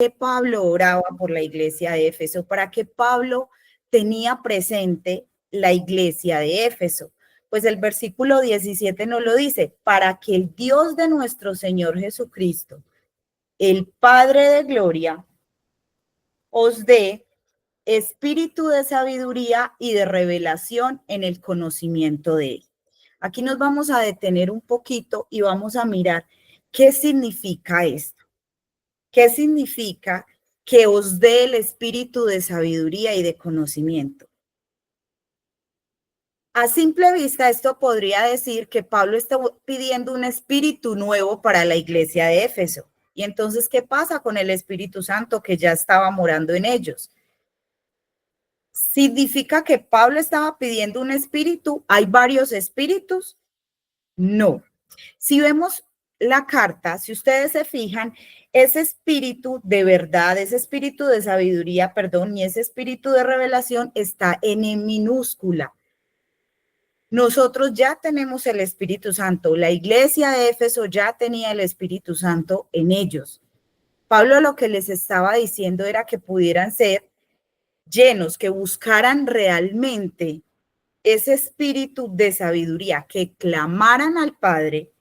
qué Pablo oraba por la iglesia de Éfeso? ¿Para qué Pablo tenía presente la iglesia de Éfeso? Pues el versículo 17 nos lo dice, para que el Dios de nuestro Señor Jesucristo, el Padre de gloria, os dé espíritu de sabiduría y de revelación en el conocimiento de Él. Aquí nos vamos a detener un poquito y vamos a mirar qué significa esto. ¿Qué significa que os dé el espíritu de sabiduría y de conocimiento? A simple vista, esto podría decir que Pablo está pidiendo un espíritu nuevo para la iglesia de Éfeso. Y entonces, ¿qué pasa con el Espíritu Santo que ya estaba morando en ellos? ¿Significa que Pablo estaba pidiendo un espíritu? ¿Hay varios espíritus? No. Si vemos la carta, si ustedes se fijan, ese espíritu de verdad, ese espíritu de sabiduría, perdón, y ese espíritu de revelación está en minúscula. Nosotros ya tenemos el Espíritu Santo. La iglesia de Éfeso ya tenía el Espíritu Santo en ellos. Pablo lo que les estaba diciendo era que pudieran ser llenos, que buscaran realmente ese espíritu de sabiduría, que clamaran al Padre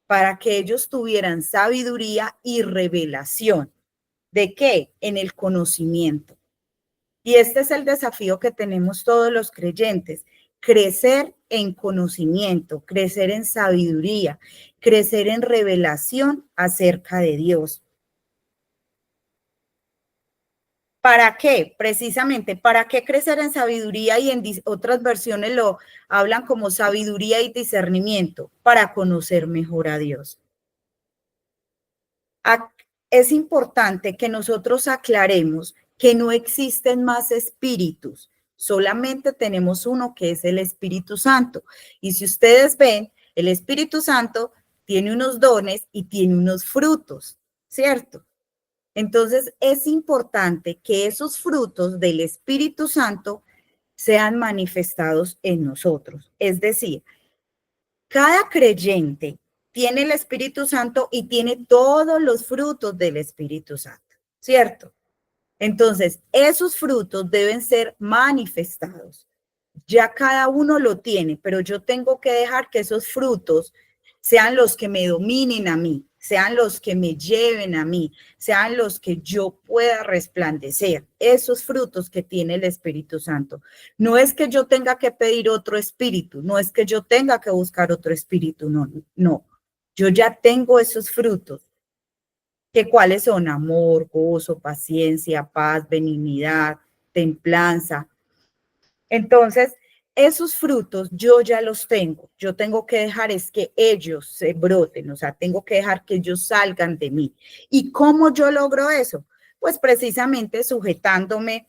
para que ellos tuvieran sabiduría y revelación. ¿De qué? En el conocimiento. Y este es el desafío que tenemos todos los creyentes, crecer en conocimiento, crecer en sabiduría, crecer en revelación acerca de Dios. ¿Para qué? Precisamente, ¿para qué crecer en sabiduría? Y en otras versiones lo hablan como sabiduría y discernimiento, para conocer mejor a Dios. Es importante que nosotros aclaremos que no existen más espíritus, solamente tenemos uno que es el Espíritu Santo. Y si ustedes ven, el Espíritu Santo tiene unos dones y tiene unos frutos, ¿cierto? Entonces es importante que esos frutos del Espíritu Santo sean manifestados en nosotros. Es decir, cada creyente tiene el Espíritu Santo y tiene todos los frutos del Espíritu Santo, ¿cierto? Entonces, esos frutos deben ser manifestados. Ya cada uno lo tiene, pero yo tengo que dejar que esos frutos sean los que me dominen a mí, sean los que me lleven a mí, sean los que yo pueda resplandecer, esos frutos que tiene el Espíritu Santo. No es que yo tenga que pedir otro espíritu, no es que yo tenga que buscar otro espíritu, no. Yo ya tengo esos frutos. ¿Que cuáles son? Amor, gozo, paciencia, paz, benignidad, templanza. Entonces, esos frutos yo ya los tengo. Yo tengo que dejar es que ellos se broten, o sea, tengo que dejar que ellos salgan de mí. ¿Y cómo yo logro eso? Pues precisamente sujetándome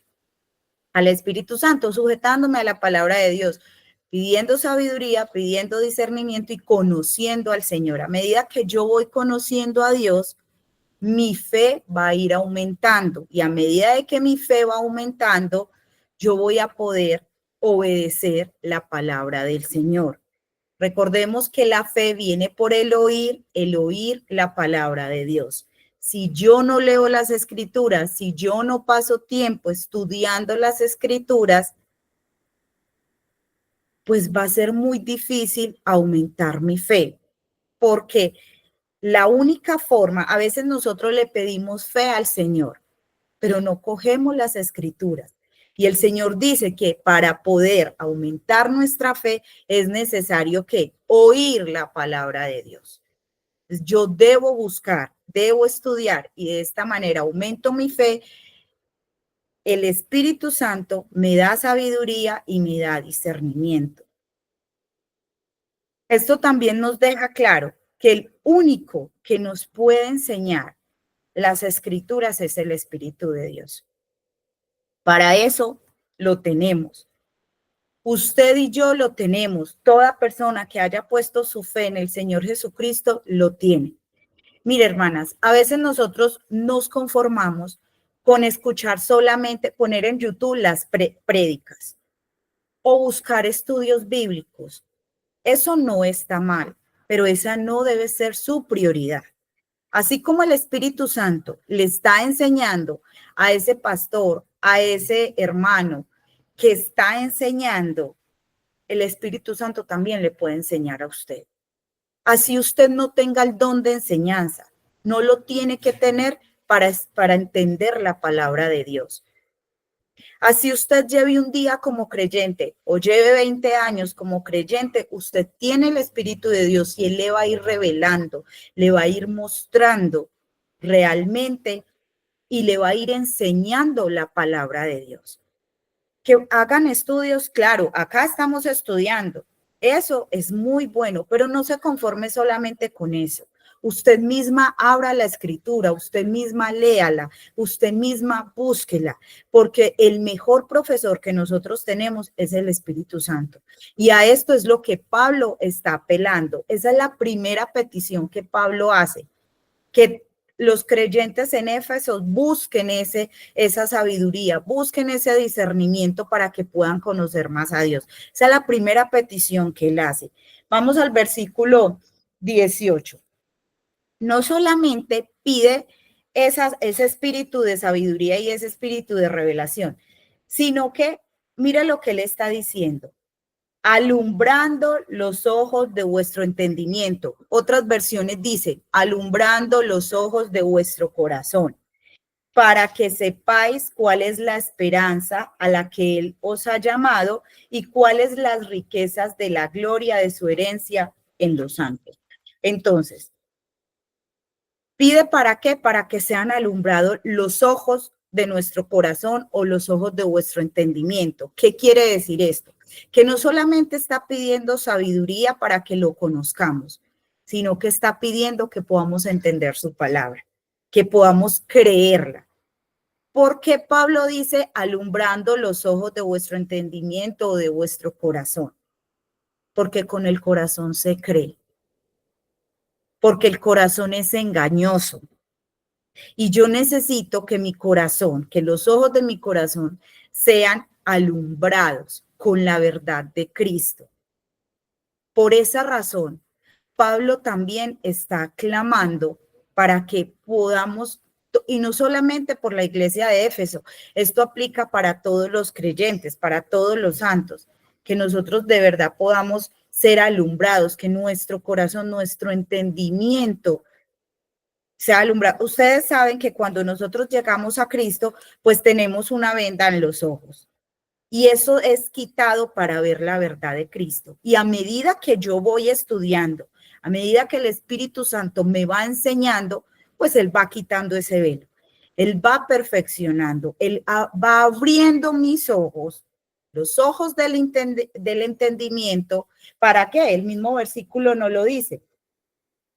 al Espíritu Santo, sujetándome a la palabra de Dios, pidiendo sabiduría, pidiendo discernimiento y conociendo al Señor. A medida que yo voy conociendo a Dios, mi fe va a ir aumentando y a medida de que mi fe va aumentando, yo voy a poder obedecer la palabra del Señor. Recordemos que la fe viene por el oír la palabra de Dios. Si yo no leo las escrituras, si yo no paso tiempo estudiando las escrituras, pues va a ser muy difícil aumentar mi fe, porque la única forma, a veces nosotros le pedimos fe al Señor, pero no cogemos las escrituras. Y el Señor dice que para poder aumentar nuestra fe es necesario que oír la palabra de Dios. Yo debo buscar, debo estudiar y de esta manera aumento mi fe. El Espíritu Santo me da sabiduría y me da discernimiento. Esto también nos deja claro que el único que nos puede enseñar las escrituras es el Espíritu de Dios. Para eso lo tenemos. Usted y yo lo tenemos. Toda persona que haya puesto su fe en el Señor Jesucristo lo tiene. Mire, hermanas, a veces nosotros nos conformamos con escuchar solamente, poner en YouTube las prédicas o buscar estudios bíblicos. Eso no está mal, pero esa no debe ser su prioridad. Así como el Espíritu Santo le está enseñando a ese pastor, a ese hermano que está enseñando, el Espíritu Santo también le puede enseñar a usted. Así usted no tenga el don de enseñanza, no lo tiene que tener para entender la palabra de Dios. Así usted lleve un día como creyente o lleve 20 años como creyente, usted tiene el Espíritu de Dios y Él le va a ir revelando, le va a ir mostrando realmente y le va a ir enseñando la palabra de Dios. Que hagan estudios, claro, acá estamos estudiando. Eso es muy bueno, pero no se conforme solamente con eso. Usted misma abra la escritura, usted misma léala, usted misma búsquela, porque el mejor profesor que nosotros tenemos es el Espíritu Santo. Y a esto es lo que Pablo está apelando. Esa es la primera petición que Pablo hace, que los creyentes en Éfeso busquen esa sabiduría, busquen ese discernimiento para que puedan conocer más a Dios. Esa es la primera petición que él hace. Vamos al versículo 18. No solamente pide ese espíritu de sabiduría y ese espíritu de revelación, sino que mira lo que él está diciendo: alumbrando los ojos de vuestro entendimiento. Otras versiones dicen, alumbrando los ojos de vuestro corazón, para que sepáis cuál es la esperanza a la que Él os ha llamado y cuáles las riquezas de la gloria de su herencia en los santos. Entonces, ¿pide para qué? Para que sean alumbrados los ojos de nuestro corazón o los ojos de vuestro entendimiento. ¿Qué quiere decir esto? Que no solamente está pidiendo sabiduría para que lo conozcamos, sino que está pidiendo que podamos entender su palabra, que podamos creerla. ¿Por qué Pablo dice alumbrando los ojos de vuestro entendimiento o de vuestro corazón? Porque con el corazón se cree, porque el corazón es engañoso. Y yo necesito que mi corazón, que los ojos de mi corazón sean alumbrados con la verdad de Cristo. Por esa razón, Pablo también está clamando para que podamos, y no solamente por la iglesia de Éfeso, esto aplica para todos los creyentes, para todos los santos, que nosotros de verdad podamos ser alumbrados, que nuestro corazón, nuestro entendimiento sea alumbrado. Ustedes saben que cuando nosotros llegamos a Cristo, pues tenemos una venda en los ojos. Y eso es quitado para ver la verdad de Cristo. Y a medida que yo voy estudiando, a medida que el Espíritu Santo me va enseñando, pues Él va quitando ese velo. Él va perfeccionando, Él va abriendo mis ojos, los ojos del entendimiento. ¿Para qué? El mismo versículo no lo dice.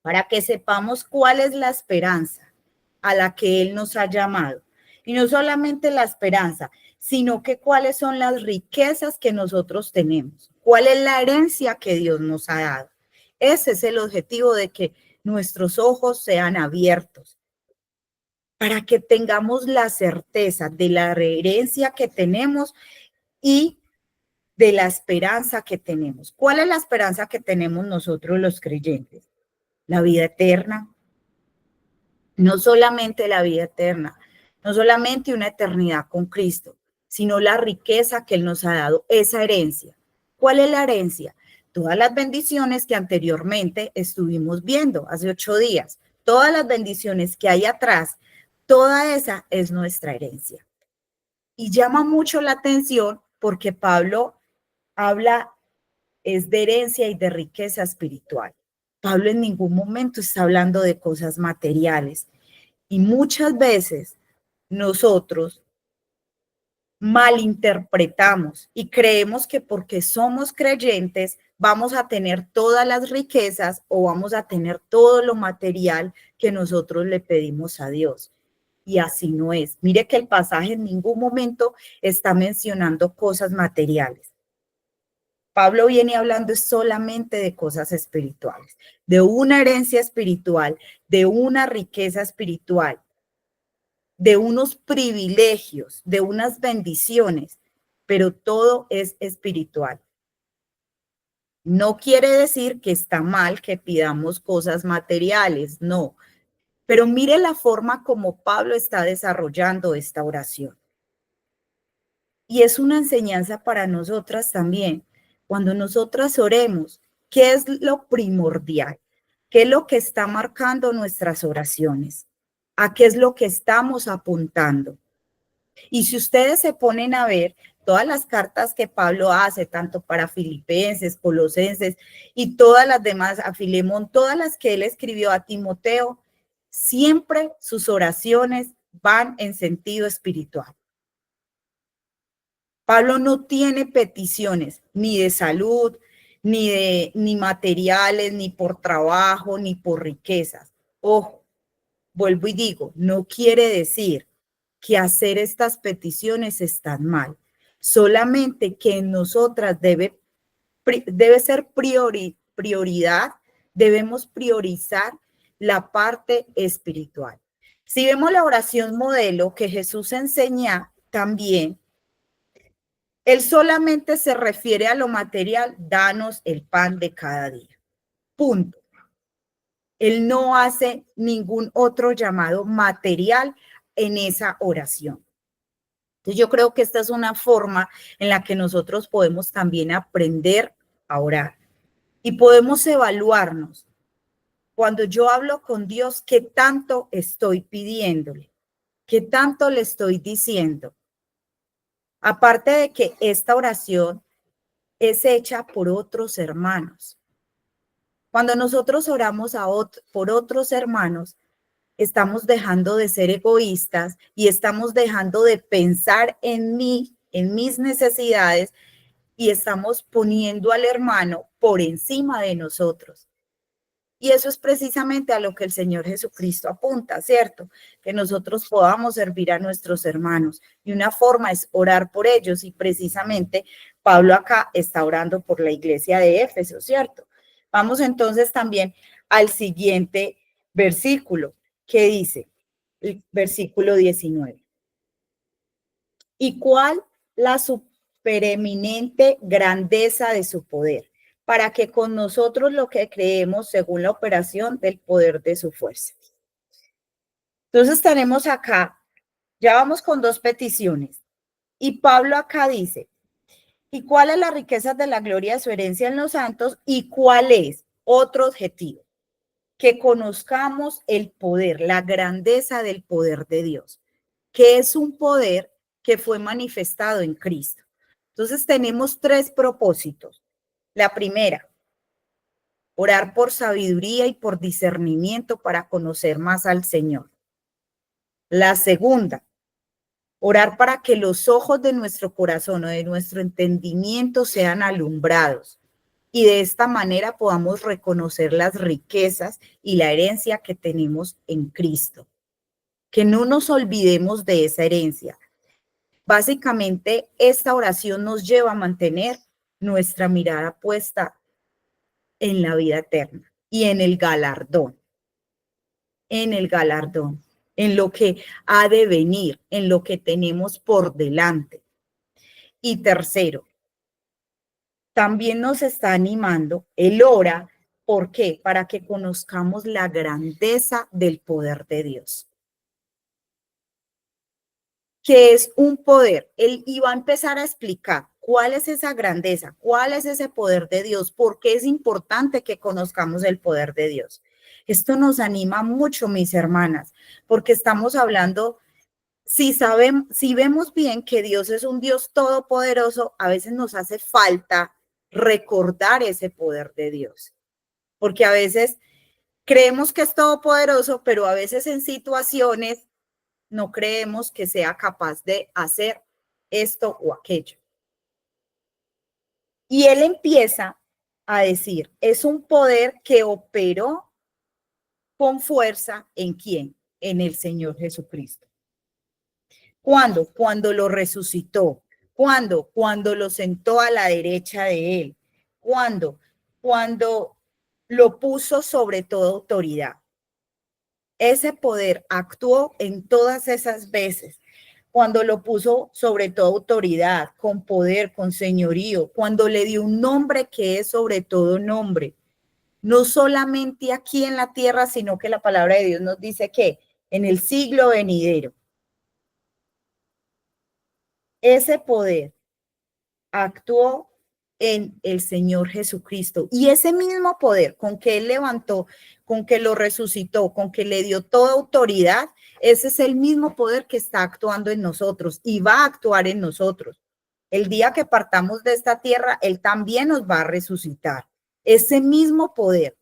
Para que sepamos cuál es la esperanza a la que Él nos ha llamado. Y no solamente la esperanza, sino que cuáles son las riquezas que nosotros tenemos, cuál es la herencia que Dios nos ha dado. Ese es el objetivo, de que nuestros ojos sean abiertos, para que tengamos la certeza de la herencia que tenemos y de la esperanza que tenemos. ¿Cuál es la esperanza que tenemos nosotros los creyentes? La vida eterna. No solamente la vida eterna, no solamente una eternidad con Cristo, sino la riqueza que Él nos ha dado, esa herencia. ¿Cuál es la herencia? Todas las bendiciones que anteriormente estuvimos viendo hace 8 días, todas las bendiciones que hay atrás, toda esa es nuestra herencia. Y llama mucho la atención porque Pablo habla es de herencia y de riqueza espiritual. Pablo en ningún momento está hablando de cosas materiales. Y muchas veces nosotros malinterpretamos y creemos que porque somos creyentes vamos a tener todas las riquezas o vamos a tener todo lo material que nosotros le pedimos a Dios. Y así no es. Mire que el pasaje en ningún momento está mencionando cosas materiales. Pablo viene hablando solamente de cosas espirituales, de una herencia espiritual, de una riqueza espiritual, de unos privilegios, de unas bendiciones, pero todo es espiritual. No quiere decir que está mal que pidamos cosas materiales, no. Pero mire la forma como Pablo está desarrollando esta oración. Y es una enseñanza para nosotras también. Cuando nosotras oremos, ¿qué es lo primordial? ¿Qué es lo que está marcando nuestras oraciones? ¿A qué es lo que estamos apuntando? Y si ustedes se ponen a ver todas las cartas que Pablo hace, tanto para Filipenses, Colosenses y todas las demás, a Filemón, todas las que él escribió a Timoteo, siempre sus oraciones van en sentido espiritual. Pablo no tiene peticiones ni de salud, ni materiales, ni por trabajo, ni por riquezas. Ojo, vuelvo y digo, no quiere decir que hacer estas peticiones están mal. Solamente que en nosotras debe ser prioridad, debemos priorizar la parte espiritual. Si vemos la oración modelo que Jesús enseña también, él solamente se refiere a lo material, danos el pan de cada día. Punto. Él no hace ningún otro llamado material en esa oración. Entonces yo creo que esta es una forma en la que nosotros podemos también aprender a orar y podemos evaluarnos. Cuando yo hablo con Dios, ¿qué tanto estoy pidiéndole? ¿Qué tanto le estoy diciendo? Aparte de que esta oración es hecha por otros hermanos. Cuando nosotros oramos por otros hermanos, estamos dejando de ser egoístas y estamos dejando de pensar en mí, en mis necesidades, y estamos poniendo al hermano por encima de nosotros. Y eso es precisamente a lo que el Señor Jesucristo apunta, ¿cierto? Que nosotros podamos servir a nuestros hermanos. Y una forma es orar por ellos. Y precisamente Pablo acá está orando por la iglesia de Éfeso, ¿cierto? Vamos entonces también al siguiente versículo, que dice, el versículo 19. ¿Y cuál la supereminente grandeza de su poder? Para que con nosotros lo que creemos según la operación del poder de su fuerza. Entonces tenemos acá, ya vamos con dos peticiones. Y Pablo acá dice, ¿y cuál es la riqueza de la gloria de su herencia en los santos? ¿Y cuál es otro objetivo? Que conozcamos el poder, la grandeza del poder de Dios, que es un poder que fue manifestado en Cristo. Entonces tenemos tres propósitos. La primera, orar por sabiduría y por discernimiento para conocer más al Señor. La segunda, orar para que los ojos de nuestro corazón o de nuestro entendimiento sean alumbrados y de esta manera podamos reconocer las riquezas y la herencia que tenemos en Cristo. Que no nos olvidemos de esa herencia. Básicamente, esta oración nos lleva a mantener nuestra mirada puesta en la vida eterna y en lo que ha de venir, en lo que tenemos por delante. Y tercero, también nos está animando, él ora, ¿por qué? Para que conozcamos la grandeza del poder de Dios. Que es un poder. Él iba a empezar a explicar cuál es esa grandeza, cuál es ese poder de Dios, por qué es importante que conozcamos el poder de Dios. Esto nos anima mucho, mis hermanas, porque estamos hablando, si vemos bien que Dios es un Dios todopoderoso, a veces nos hace falta recordar ese poder de Dios, porque a veces creemos que es todopoderoso, pero a veces en situaciones no creemos que sea capaz de hacer esto o aquello. Y él empieza a decir, es un poder que operó con fuerza ¿en quién? En el Señor Jesucristo. ¿Cuándo? Cuando lo resucitó. ¿Cuándo? Cuando lo sentó a la derecha de él. ¿Cuándo? Cuando lo puso sobre toda autoridad. Ese poder actuó en todas esas veces, cuando lo puso sobre toda autoridad, con poder, con señorío, cuando le dio un nombre que es sobre todo nombre. no solamente aquí en la tierra, sino que la palabra de Dios nos dice que en el siglo venidero, ese poder actuó en el Señor Jesucristo. Y ese mismo poder con que Él levantó, con que lo resucitó, con que le dio toda autoridad, ese es el mismo poder que está actuando en nosotros y va a actuar en nosotros. El día que partamos de esta tierra, Él también nos va a resucitar. Ese mismo poder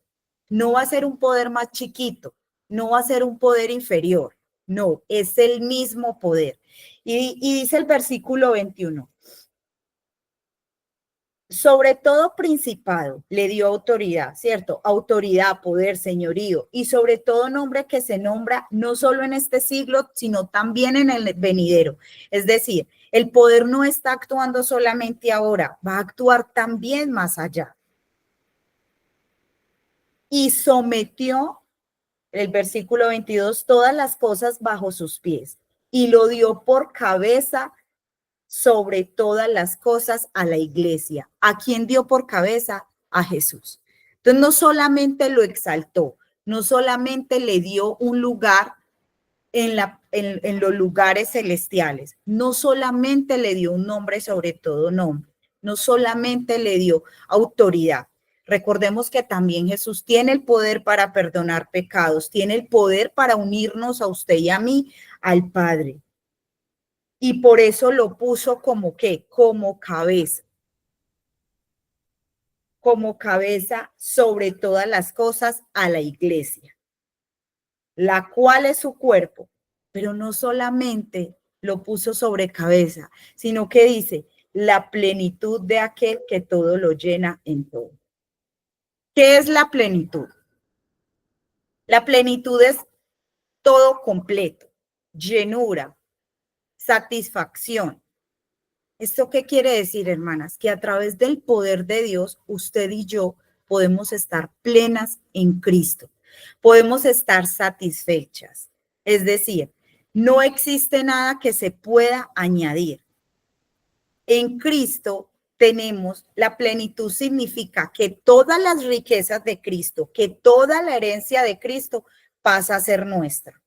no va a ser un poder más chiquito, no va a ser un poder inferior, no, es el mismo poder. Y dice el versículo 21. Sobre todo principado le dio autoridad, ¿cierto? Autoridad, poder, señorío y sobre todo nombre que se nombra no solo en este siglo, sino también en el venidero. Es decir, el poder no está actuando solamente ahora, va a actuar también más allá. Y sometió, el versículo 22, todas las cosas bajo sus pies y lo dio por cabeza sobre todas las cosas a la iglesia. ¿A quién dio por cabeza? A Jesús. Entonces no solamente lo exaltó, no solamente le dio un lugar en los lugares celestiales, no solamente le dio un nombre sobre todo nombre, no solamente le dio autoridad. Recordemos que también Jesús tiene el poder para perdonar pecados, tiene el poder para unirnos a usted y a mí al Padre. Y por eso lo puso como qué, como cabeza sobre todas las cosas a la iglesia, la cual es su cuerpo, pero no solamente lo puso sobre cabeza, sino que dice la plenitud de aquel que todo lo llena en todo. ¿Qué es la plenitud? La plenitud es todo completo, llenura, satisfacción. ¿Esto qué quiere decir, hermanas? Que a través del poder de Dios, usted y yo podemos estar plenas en Cristo, podemos estar satisfechas. Es decir, no existe nada que se pueda añadir. En Cristo tenemos la plenitud, significa que todas las riquezas de Cristo, que toda la herencia de Cristo pasa a ser nuestra.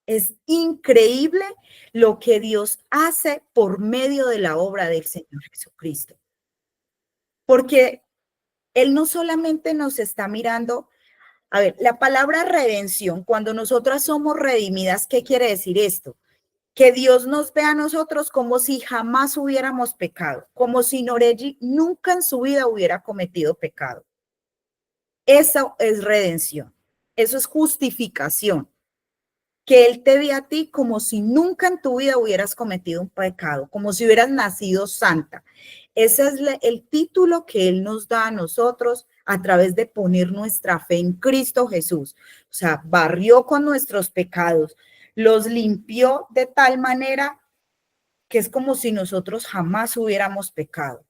Es increíble lo que Dios hace por medio de la obra del Señor Jesucristo. Porque Él no solamente nos está mirando, a ver, la palabra redención, cuando nosotras somos redimidas, ¿qué quiere decir esto? Que Dios nos ve a nosotros como si jamás hubiéramos pecado, como si Noregi nunca en su vida hubiera cometido pecado. Eso es redención, eso es justificación. Que Él te ve a ti como si nunca en tu vida hubieras cometido un pecado, como si hubieras nacido santa. Ese es el título que Él nos da a nosotros a través de poner nuestra fe en Cristo Jesús. O sea, barrió con nuestros pecados, los limpió de tal manera que es como si nosotros jamás hubiéramos pecado.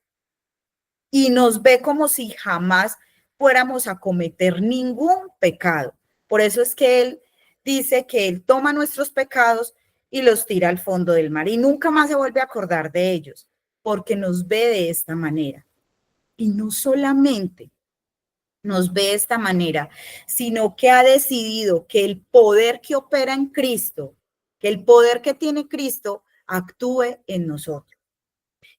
Y nos ve como si jamás fuéramos a cometer ningún pecado. Por eso es que Él dice que Él toma nuestros pecados y los tira al fondo del mar y nunca más se vuelve a acordar de ellos, porque nos ve de esta manera. Y no solamente nos ve de esta manera, sino que ha decidido que el poder que opera en Cristo, que el poder que tiene Cristo, actúe en nosotros.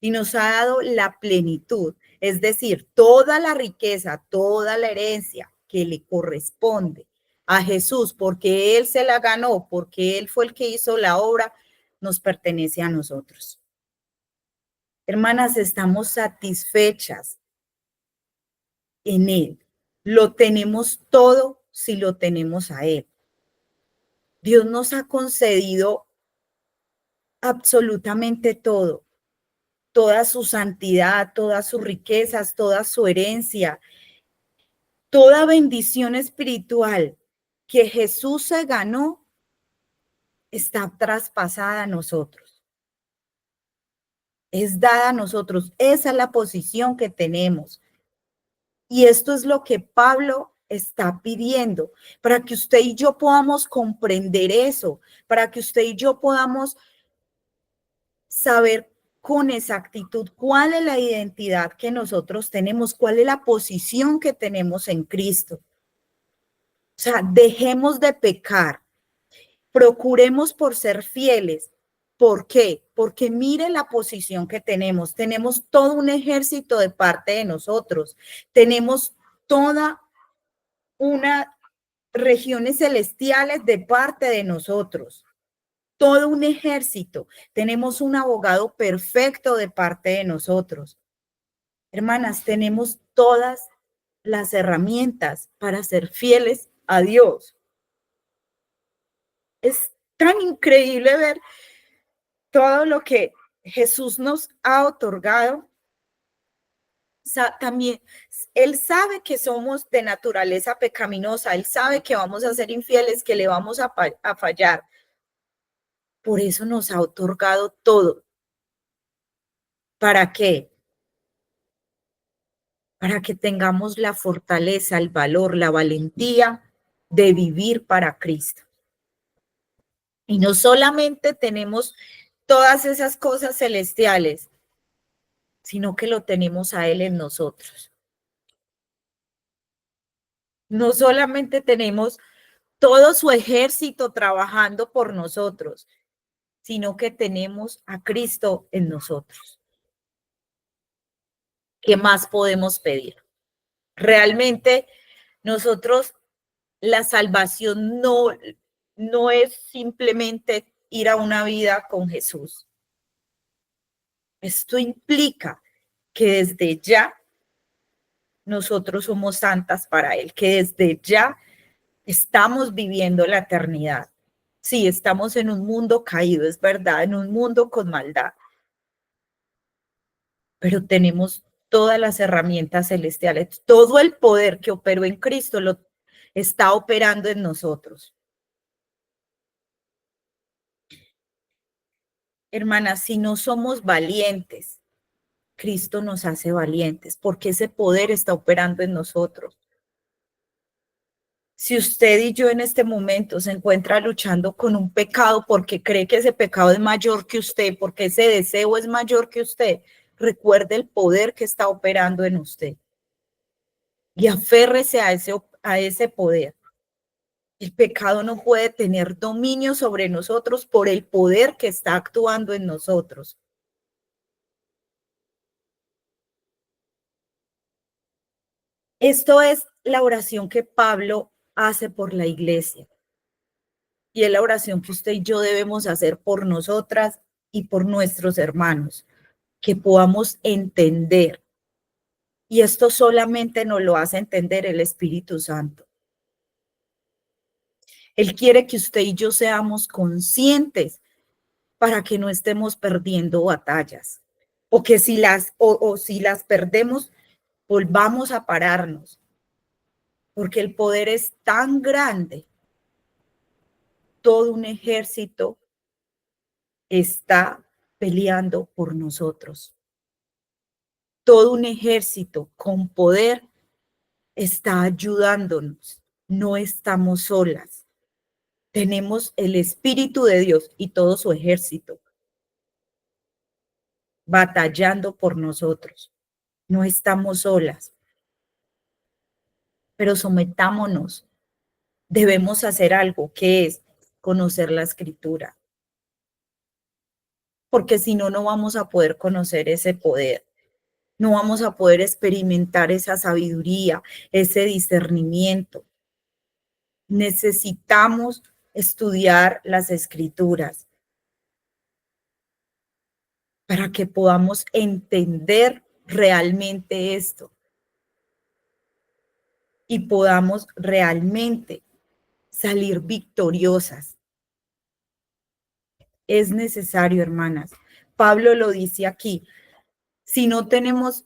Y nos ha dado la plenitud, es decir, toda la riqueza, toda la herencia que le corresponde a Jesús, porque Él se la ganó, porque Él fue el que hizo la obra, nos pertenece a nosotros. Hermanas, estamos satisfechas en Él. Lo tenemos todo si lo tenemos a Él. Dios nos ha concedido absolutamente todo, toda su santidad, todas sus riquezas, toda su herencia, toda bendición espiritual que Jesús se ganó está traspasada a nosotros. Es dada a nosotros. Esa es la posición que tenemos. Y esto es lo que Pablo está pidiendo, para que usted y yo podamos comprender eso, para que usted y yo podamos saber con exactitud cuál es la identidad que nosotros tenemos, cuál es la posición que tenemos en Cristo. O sea, dejemos de pecar, procuremos por ser fieles. ¿Por qué? Porque mire la posición que tenemos. Tenemos todo un ejército de parte de nosotros. Tenemos toda una regiones celestiales de parte de nosotros. Todo un ejército. Tenemos un abogado perfecto de parte de nosotros. Hermanas, tenemos todas las herramientas para ser fieles a Dios. Es tan increíble ver todo lo que Jesús nos ha otorgado. También Él sabe que somos de naturaleza pecaminosa, Él sabe que vamos a ser infieles, que le vamos a fallar. Por eso nos ha otorgado todo. ¿Para qué? Para que tengamos la fortaleza, el valor, la valentía de vivir para Cristo. Y no solamente tenemos todas esas cosas celestiales, sino que lo tenemos a Él en nosotros. No solamente tenemos todo su ejército trabajando por nosotros, sino que tenemos a Cristo en nosotros. ¿Qué más podemos pedir? Realmente nosotros, la salvación no es simplemente ir a una vida con Jesús. Esto implica que desde ya nosotros somos santas para Él, que desde ya estamos viviendo la eternidad. Sí, estamos en un mundo caído, es verdad, en un mundo con maldad, pero tenemos todas las herramientas celestiales, todo el poder que operó en Cristo lo está operando en nosotros. Hermanas, si no somos valientes, Cristo nos hace valientes porque ese poder está operando en nosotros. Si usted y yo en este momento se encuentra luchando con un pecado porque cree que ese pecado es mayor que usted, porque ese deseo es mayor que usted, recuerde el poder que está operando en usted y aférrese a ese poder. El pecado no puede tener dominio sobre nosotros por el poder que está actuando en nosotros. Esto es la oración que Pablo hace por la iglesia. Y es la oración que usted y yo debemos hacer por nosotras y por nuestros hermanos, que podamos entender. Y esto solamente nos lo hace entender el Espíritu Santo. Él quiere que usted y yo seamos conscientes para que no estemos perdiendo batallas. O que si si las perdemos, volvamos a pararnos. Porque el poder es tan grande. Todo un ejército está peleando por nosotros. Todo un ejército con poder está ayudándonos. No estamos solas. Tenemos el Espíritu de Dios y todo su ejército batallando por nosotros. No estamos solas. Pero sometámonos. Debemos hacer algo, que es conocer la Escritura. Porque si no, no vamos a poder conocer ese poder. No vamos a poder experimentar esa sabiduría, ese discernimiento. Necesitamos estudiar las Escrituras para que podamos entender realmente esto y podamos realmente salir victoriosas. Es necesario, hermanas. Pablo lo dice aquí. Si no tenemos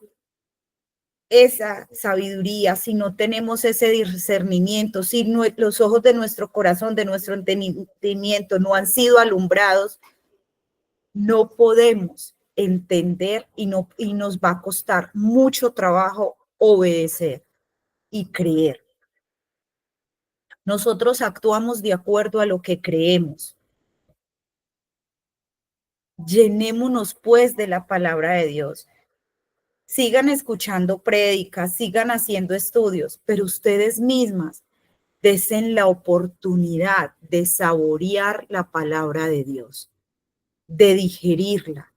esa sabiduría, si no tenemos ese discernimiento, si los ojos de nuestro corazón, de nuestro entendimiento no han sido alumbrados, no podemos entender y nos va a costar mucho trabajo obedecer y creer. Nosotros actuamos de acuerdo a lo que creemos. Llenémonos pues de la palabra de Dios. Sigan escuchando prédicas, sigan haciendo estudios, pero ustedes mismas desen la oportunidad de saborear la palabra de Dios, de digerirla.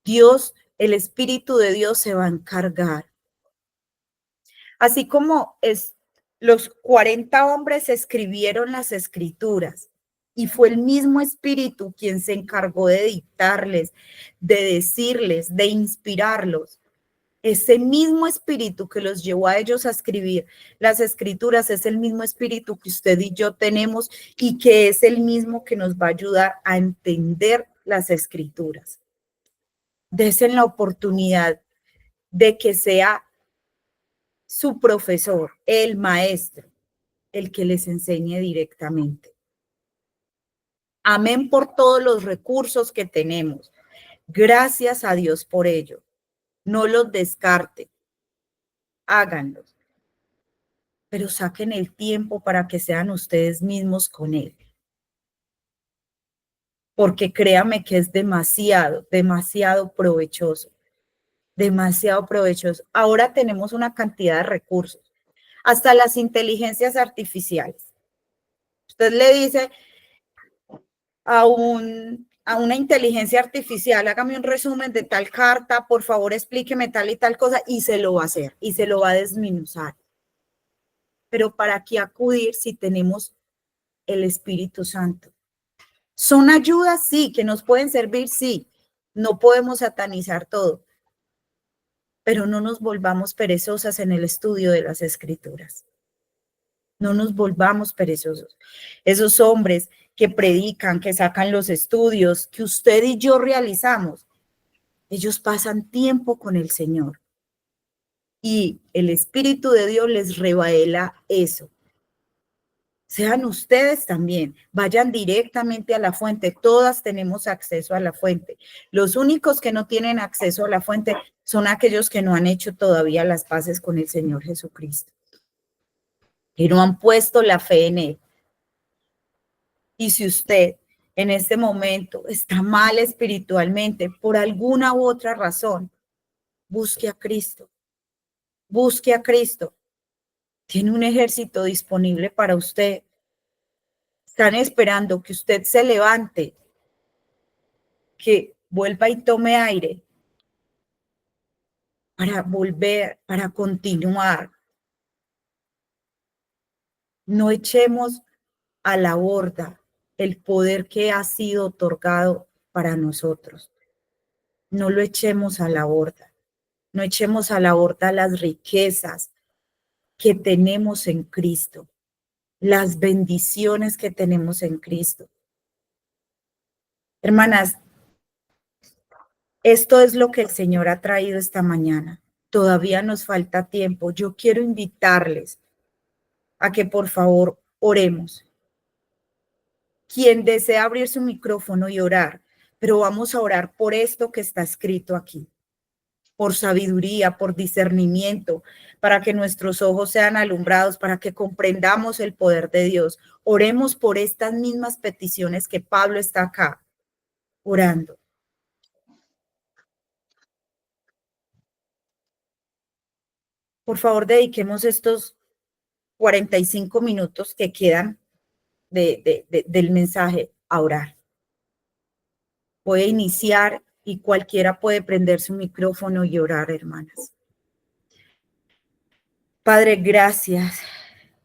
Dios, el Espíritu de Dios se va a encargar. Así como los 40 hombres escribieron las escrituras y fue el mismo Espíritu quien se encargó de dictarles, de decirles, de inspirarlos. Ese mismo Espíritu que los llevó a ellos a escribir las escrituras es el mismo Espíritu que usted y yo tenemos y que es el mismo que nos va a ayudar a entender las escrituras. Desen la oportunidad de que sea su profesor, el maestro, el que les enseñe directamente. Amén por todos los recursos que tenemos. Gracias a Dios por ello. No los descarte. Háganlos. Pero saquen el tiempo para que sean ustedes mismos con Él. Porque créame que es demasiado, demasiado provechoso. Demasiado provechoso. Ahora tenemos una cantidad de recursos. Hasta las inteligencias artificiales. Usted le dice a una inteligencia artificial, hágame un resumen de tal carta, por favor explíqueme tal y tal cosa, y se lo va a hacer, y se lo va a desmenuzar. Pero ¿para qué acudir si tenemos el Espíritu Santo? ¿Son ayudas? Sí, que nos pueden servir, sí. No podemos satanizar todo, pero no nos volvamos perezosas en el estudio de las Escrituras. No nos volvamos perezosos. Esos hombres que predican, que sacan los estudios, que usted y yo realizamos, ellos pasan tiempo con el Señor. Y el Espíritu de Dios les revela eso. Sean ustedes también, vayan directamente a la fuente. Todas tenemos acceso a la fuente. Los únicos que no tienen acceso a la fuente son aquellos que no han hecho todavía las paces con el Señor Jesucristo, que no han puesto la fe en Él. Y si usted en este momento está mal espiritualmente por alguna u otra razón, busque a Cristo. Busque a Cristo. Tiene un ejército disponible para usted. Están esperando que usted se levante, que vuelva y tome aire para volver, para continuar. No echemos a la borda el poder que ha sido otorgado para nosotros. No lo echemos a la borda. No echemos a la borda las riquezas que tenemos en Cristo, las bendiciones que tenemos en Cristo. Hermanas, esto es lo que el Señor ha traído esta mañana. Todavía nos falta tiempo. Yo quiero invitarles a que por favor oremos. Quien desea abrir su micrófono y orar, pero vamos a orar por esto que está escrito aquí, por sabiduría, por discernimiento, para que nuestros ojos sean alumbrados, para que comprendamos el poder de Dios. Oremos por estas mismas peticiones que Pablo está acá orando. Por favor, dediquemos estos 45 minutos que quedan del mensaje a orar. Voy a iniciar y cualquiera puede prender su micrófono y orar, hermanas. Padre, gracias.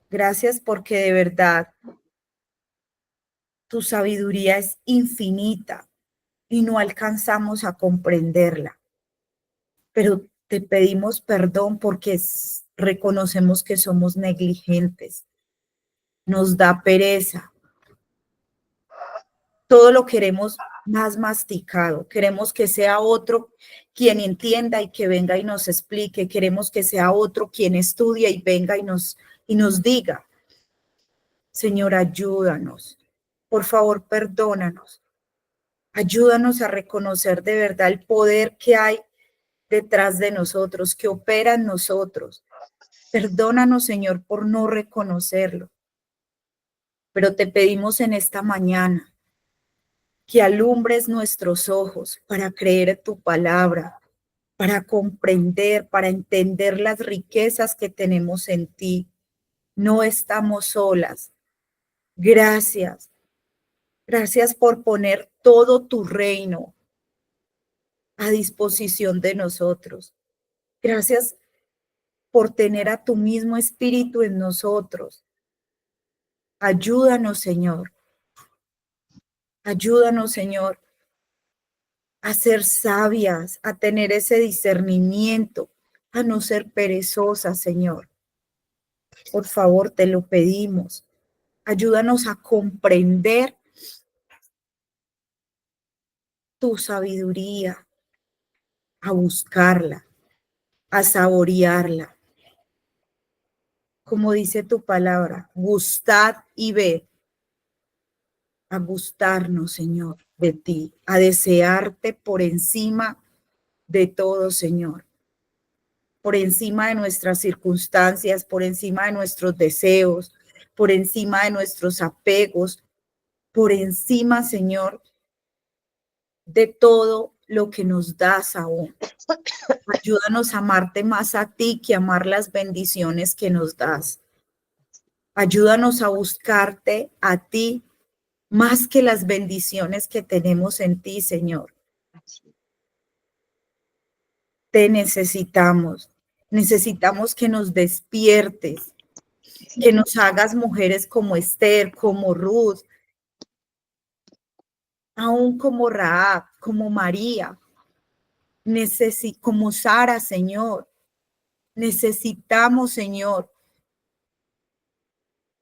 Gracias porque de verdad tu sabiduría es infinita y no alcanzamos a comprenderla. Pero te pedimos perdón porque reconocemos que somos negligentes. Nos da pereza. Todo lo queremos más masticado. Queremos que sea otro quien entienda y que venga y nos explique. Queremos que sea otro quien estudie y venga y nos diga. Señor, ayúdanos. Por favor, perdónanos. Ayúdanos a reconocer de verdad el poder que hay detrás de nosotros, que opera en nosotros. Perdónanos, Señor, por no reconocerlo. Pero te pedimos en esta mañana que alumbres nuestros ojos para creer tu palabra, para comprender, para entender las riquezas que tenemos en ti. No estamos solas. Gracias. Gracias por poner todo tu reino a disposición de nosotros. Gracias por tener a tu mismo espíritu en nosotros. Ayúdanos, Señor. Ayúdanos, Señor, a ser sabias, a tener ese discernimiento, a no ser perezosas, Señor. Por favor, te lo pedimos. Ayúdanos a comprender tu sabiduría, a buscarla, a saborearla. Como dice tu palabra, gustad y ved, a gustarnos, Señor, de ti, a desearte por encima de todo, Señor, por encima de nuestras circunstancias, por encima de nuestros deseos, por encima de nuestros apegos, por encima, Señor, de todo lo que nos das aún. Ayúdanos a amarte más a ti que amar las bendiciones que nos das. Ayúdanos a buscarte a ti más que las bendiciones que tenemos en ti, Señor. Te necesitamos. Necesitamos que nos despiertes, que nos hagas mujeres como Esther, como Ruth, aún como Rahab, como María, como Sara, Señor. Necesitamos, Señor,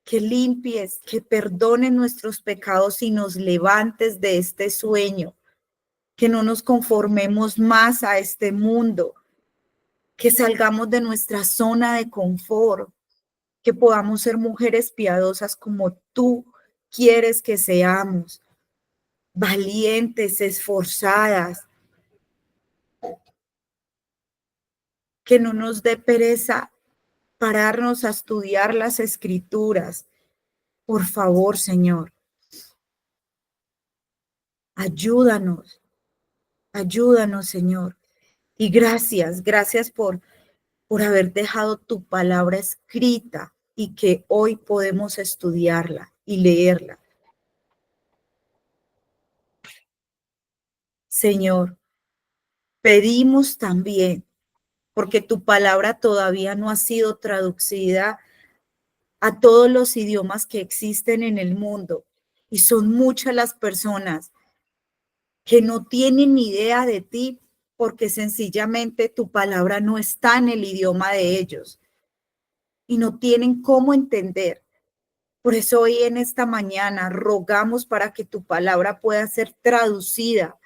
que limpies, que perdones nuestros pecados y nos levantes de este sueño, que no nos conformemos más a este mundo, que salgamos de nuestra zona de confort, que podamos ser mujeres piadosas como tú quieres que seamos, valientes, esforzadas, que no nos dé pereza pararnos a estudiar las escrituras. Por favor, Señor, ayúdanos, ayúdanos, Señor. Y gracias por haber dejado tu palabra escrita y que hoy podemos estudiarla y leerla. Señor, pedimos también, porque tu palabra todavía no ha sido traducida a todos los idiomas que existen en el mundo, y son muchas las personas que no tienen ni idea de ti porque sencillamente tu palabra no está en el idioma de ellos y no tienen cómo entender. Por eso hoy en esta mañana rogamos para que tu palabra pueda ser traducida,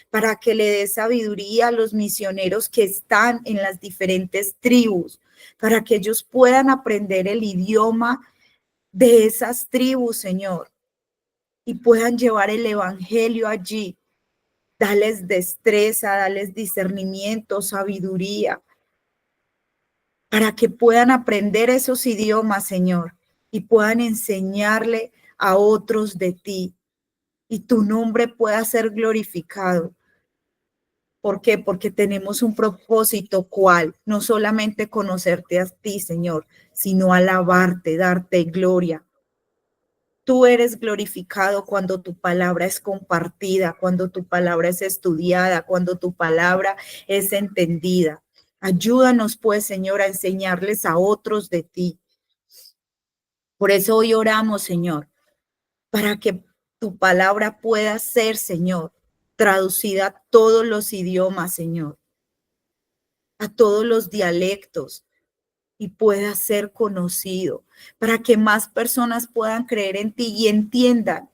para que le dé sabiduría a los misioneros que están en las diferentes tribus, para que ellos puedan aprender el idioma de esas tribus, Señor, y puedan llevar el evangelio allí. Dales destreza, dales discernimiento, sabiduría, para que puedan aprender esos idiomas, Señor, y puedan enseñarle a otros de ti, y tu nombre pueda ser glorificado. ¿Por qué? Porque tenemos un propósito, ¿cuál? No solamente conocerte a ti, Señor, sino alabarte, darte gloria. Tú eres glorificado cuando tu palabra es compartida, cuando tu palabra es estudiada, cuando tu palabra es entendida. Ayúdanos, pues, Señor, a enseñarles a otros de ti. Por eso hoy oramos, Señor, para que tu palabra pueda ser, Señor, traducida a todos los idiomas, Señor, a todos los dialectos, y pueda ser conocido, para que más personas puedan creer en ti y entiendan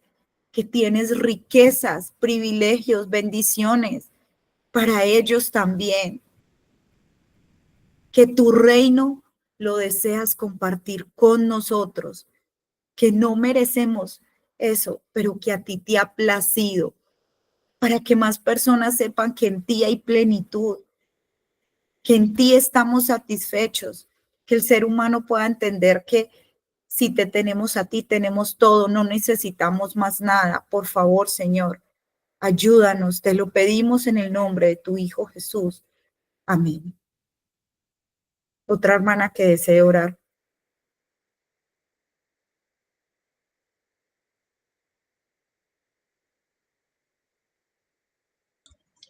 que tienes riquezas, privilegios, bendiciones para ellos también, que tu reino lo deseas compartir con nosotros, que no merecemos eso, pero que a ti te ha placido, para que más personas sepan que en ti hay plenitud, que en ti estamos satisfechos, que el ser humano pueda entender que si te tenemos a ti, tenemos todo, no necesitamos más nada. Por favor, Señor, Ayúdanos, te lo pedimos en el nombre de tu Hijo Jesús. Amén. Otra hermana que desee orar.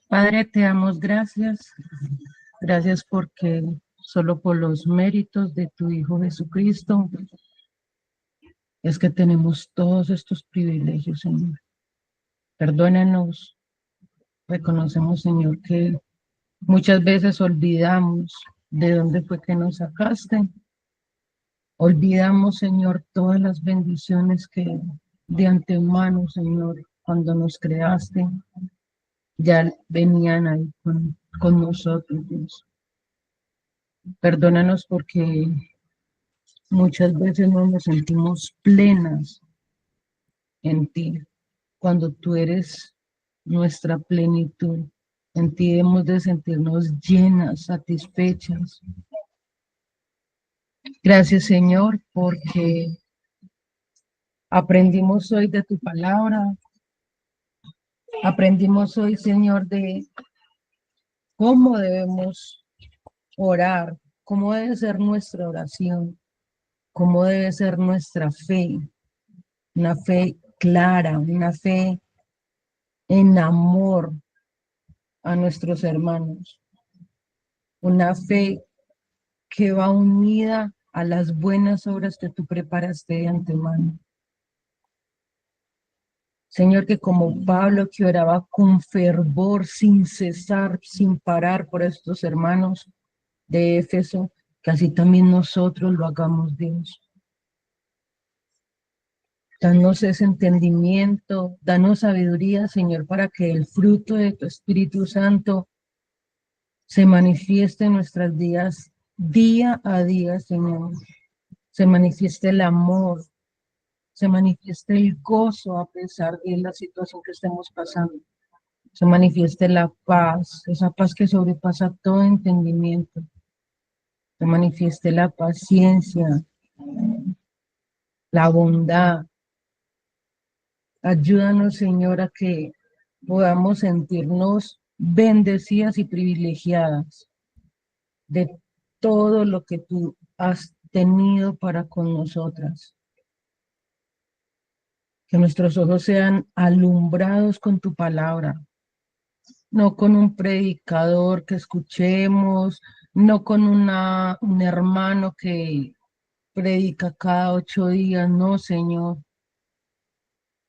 Padre, te damos gracias. Gracias porque solo por los méritos de tu Hijo Jesucristo es que tenemos todos estos privilegios, Señor. Perdónanos. Reconocemos, Señor, que muchas veces olvidamos de dónde fue que nos sacaste. Olvidamos, Señor, todas las bendiciones que de antemano, Señor, cuando nos creaste, ya venían ahí con nosotros, Dios. Perdónanos porque muchas veces no nos sentimos plenas en ti, cuando tú eres nuestra plenitud. En ti hemos de sentirnos llenas, satisfechas. Gracias, Señor, porque aprendimos hoy de tu palabra. Aprendimos hoy, Señor, de cómo debemos orar, cómo debe ser nuestra oración, cómo debe ser nuestra fe, una fe clara, una fe en amor a nuestros hermanos, una fe que va unida a las buenas obras que tú preparaste de antemano. Señor, que como Pablo que oraba con fervor, sin cesar, sin parar por estos hermanos de Éfeso, que así también nosotros lo hagamos, Dios. Danos ese entendimiento, danos sabiduría, Señor, para que el fruto de tu Espíritu Santo se manifieste en nuestras vidas día a día, Señor. Se manifieste el amor, se manifieste el gozo a pesar de la situación que estemos pasando. Se manifieste la paz, esa paz que sobrepasa todo entendimiento. Se manifieste la paciencia, la bondad. Ayúdanos, Señor, a que podamos sentirnos bendecidas y privilegiadas de todo lo que tú has tenido para con nosotras. Que nuestros ojos sean alumbrados con tu palabra, no con un predicador que escuchemos, no con un hermano que predica cada 8 días, no, Señor,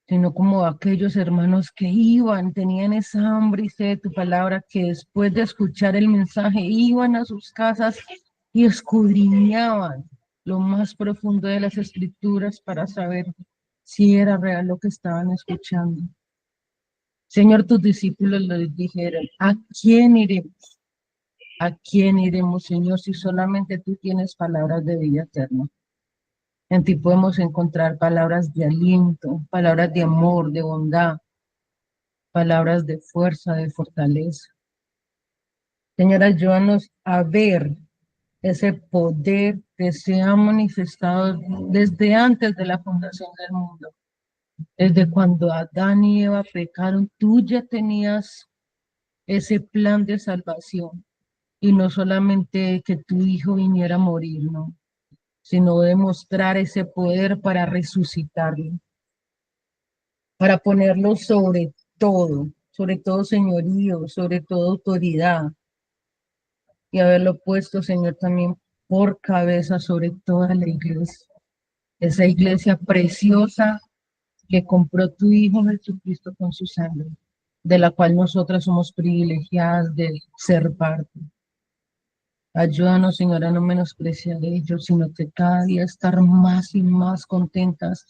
sino como aquellos hermanos que iban, tenían esa hambre y sed de tu palabra, que después de escuchar el mensaje iban a sus casas y escudriñaban lo más profundo de las escrituras para saber si era real lo que estaban escuchando. Señor, tus discípulos les dijeron, ¿a quién iremos? ¿A quién iremos, Señor, si solamente tú tienes palabras de vida eterna? En ti podemos encontrar palabras de aliento, palabras de amor, de bondad, palabras de fuerza, de fortaleza. Señor, ayúdanos a ver ese poder que se ha manifestado desde antes de la fundación del mundo. Desde cuando Adán y Eva pecaron, tú ya tenías ese plan de salvación. Y no solamente que tu hijo viniera a morir, no, sino demostrar ese poder para resucitarlo, para ponerlo sobre todo señorío, sobre todo autoridad, y haberlo puesto, Señor, también por cabeza sobre toda la iglesia. Esa iglesia preciosa que compró tu Hijo Jesucristo con su sangre, de la cual nosotras somos privilegiadas de ser parte. Ayúdanos, Señor, a no menospreciar ellos, sino que cada día estar más y más contentas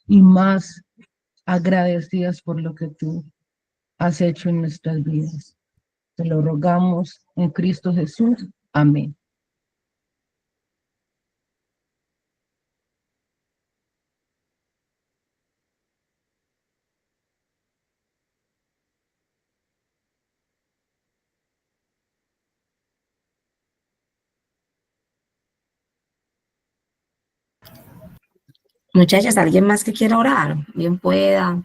y más agradecidas por lo que tú has hecho en nuestras vidas. Te lo rogamos en Cristo Jesús. Amén. Muchachas, ¿alguien más que quiera orar? Bien pueda.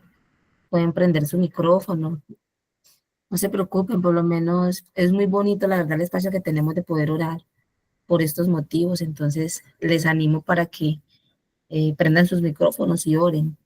pueden prender su micrófono. No se preocupen, por lo menos es muy bonito, la verdad, el espacio que tenemos de poder orar por estos motivos. Entonces, les animo para que prendan sus micrófonos y oren.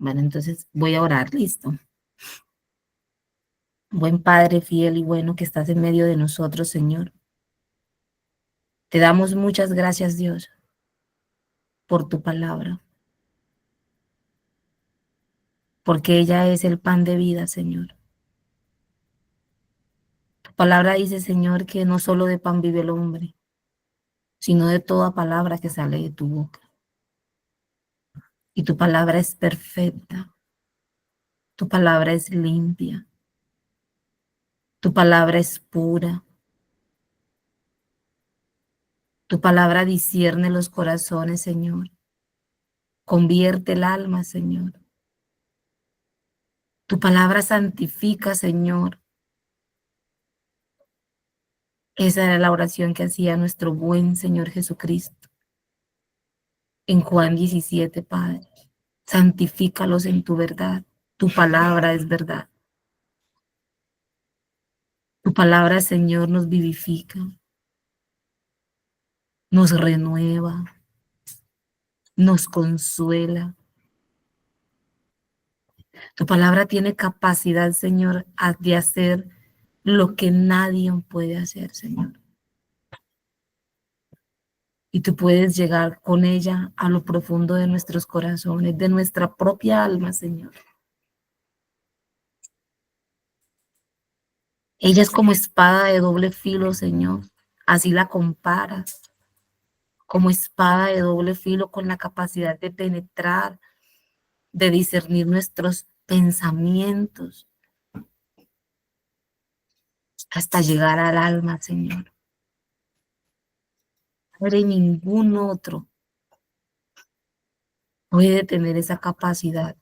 Bueno, entonces voy a orar, listo. Buen Padre fiel y bueno que estás en medio de nosotros, Señor. Te damos muchas gracias, Dios, por tu palabra, porque ella es el pan de vida, Señor. Tu palabra dice, Señor, que no solo de pan vive el hombre, sino de toda palabra que sale de tu boca. Y tu palabra es perfecta, tu palabra es limpia, tu palabra es pura, tu palabra discierne los corazones, Señor. Convierte el alma, Señor. Tu palabra santifica, Señor. Esa era la oración que hacía nuestro buen Señor Jesucristo en Juan 17, Padre. Santifícalos en tu verdad. Tu palabra es verdad. Tu palabra, Señor, nos vivifica, nos renueva, nos consuela. Tu palabra tiene capacidad, Señor, de hacer lo que nadie puede hacer, Señor. Y tú puedes llegar con ella a lo profundo de nuestros corazones, de nuestra propia alma, Señor. Ella es como espada de doble filo, Señor. Así la comparas, como espada de doble filo con la capacidad de penetrar, de discernir nuestros pensamientos, hasta llegar al alma, Señor. Padre, ningún otro puede tener esa capacidad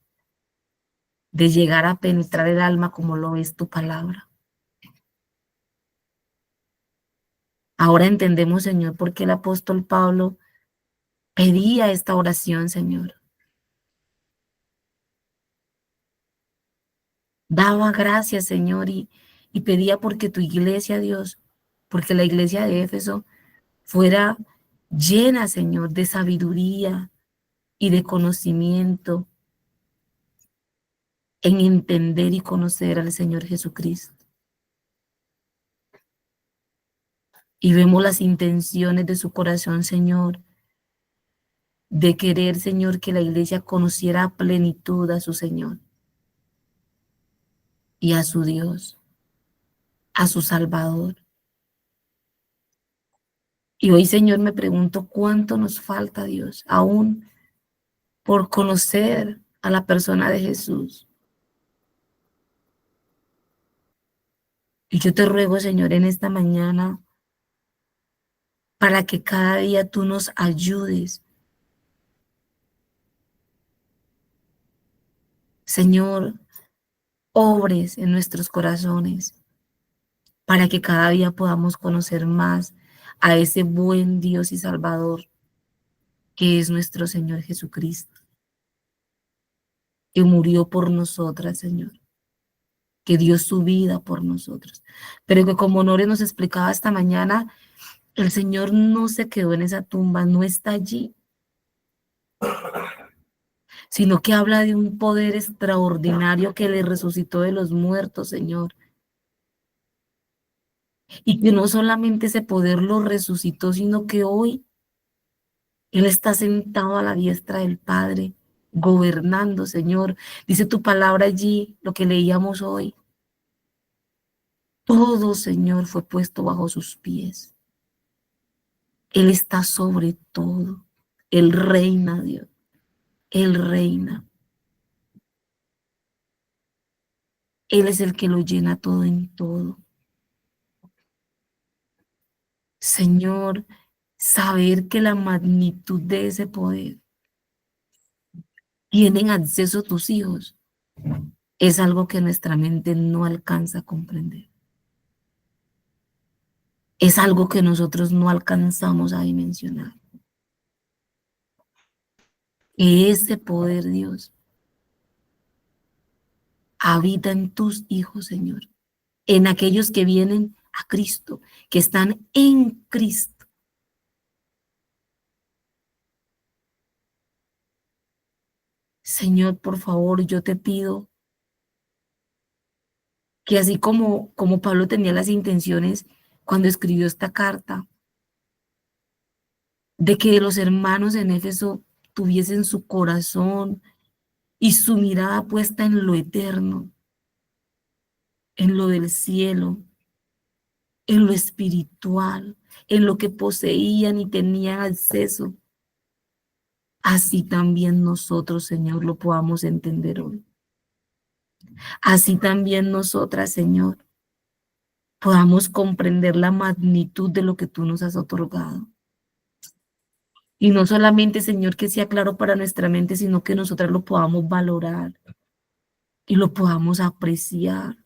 de llegar a penetrar el alma como lo es tu palabra. Ahora entendemos, Señor, por qué el apóstol Pablo pedía esta oración, Señor. Daba gracias, Señor, y pedía porque tu iglesia, Dios, porque la iglesia de Éfeso fuera llena, Señor, de sabiduría y de conocimiento en entender y conocer al Señor Jesucristo. Y vemos las intenciones de su corazón, Señor, de querer, Señor, que la iglesia conociera a plenitud a su Señor y a su Dios, a su Salvador. Y hoy, Señor, me pregunto cuánto nos falta, Dios, aún por conocer a la persona de Jesús. Y yo te ruego, Señor, en esta mañana, para que cada día tú nos ayudes. Señor, obres en nuestros corazones, para que cada día podamos conocer más a ese buen Dios y Salvador que es nuestro Señor Jesucristo, que murió por nosotras, Señor, que dio su vida por nosotros, pero que como Nore nos explicaba esta mañana, el Señor no se quedó en esa tumba, no está allí, sino que habla de un poder extraordinario que le resucitó de los muertos, Señor. Y que no solamente ese poder lo resucitó, sino que hoy Él está sentado a la diestra del Padre, gobernando, Señor. Dice tu palabra allí, lo que leíamos hoy. Todo, Señor, fue puesto bajo sus pies. Él está sobre todo. Él reina, Dios. Él reina. Él es el que lo llena todo en todo. Señor, saber que la magnitud de ese poder tienen acceso tus hijos es algo que nuestra mente no alcanza a comprender. Es algo que nosotros no alcanzamos a dimensionar. Que ese poder, Dios, habita en tus hijos, Señor, en aquellos que vienen a Cristo, que están en Cristo. Señor, por favor, yo te pido que así como Pablo tenía las intenciones cuando escribió esta carta, de que los hermanos en Éfeso tuviesen su corazón y su mirada puesta en lo eterno, en lo del cielo, en lo espiritual, en lo que poseían y tenían acceso. Así también nosotros, Señor, lo podamos entender hoy. Así también nosotras, Señor, podamos comprender la magnitud de lo que tú nos has otorgado. Y no solamente, Señor, que sea claro para nuestra mente, sino que nosotras lo podamos valorar y lo podamos apreciar.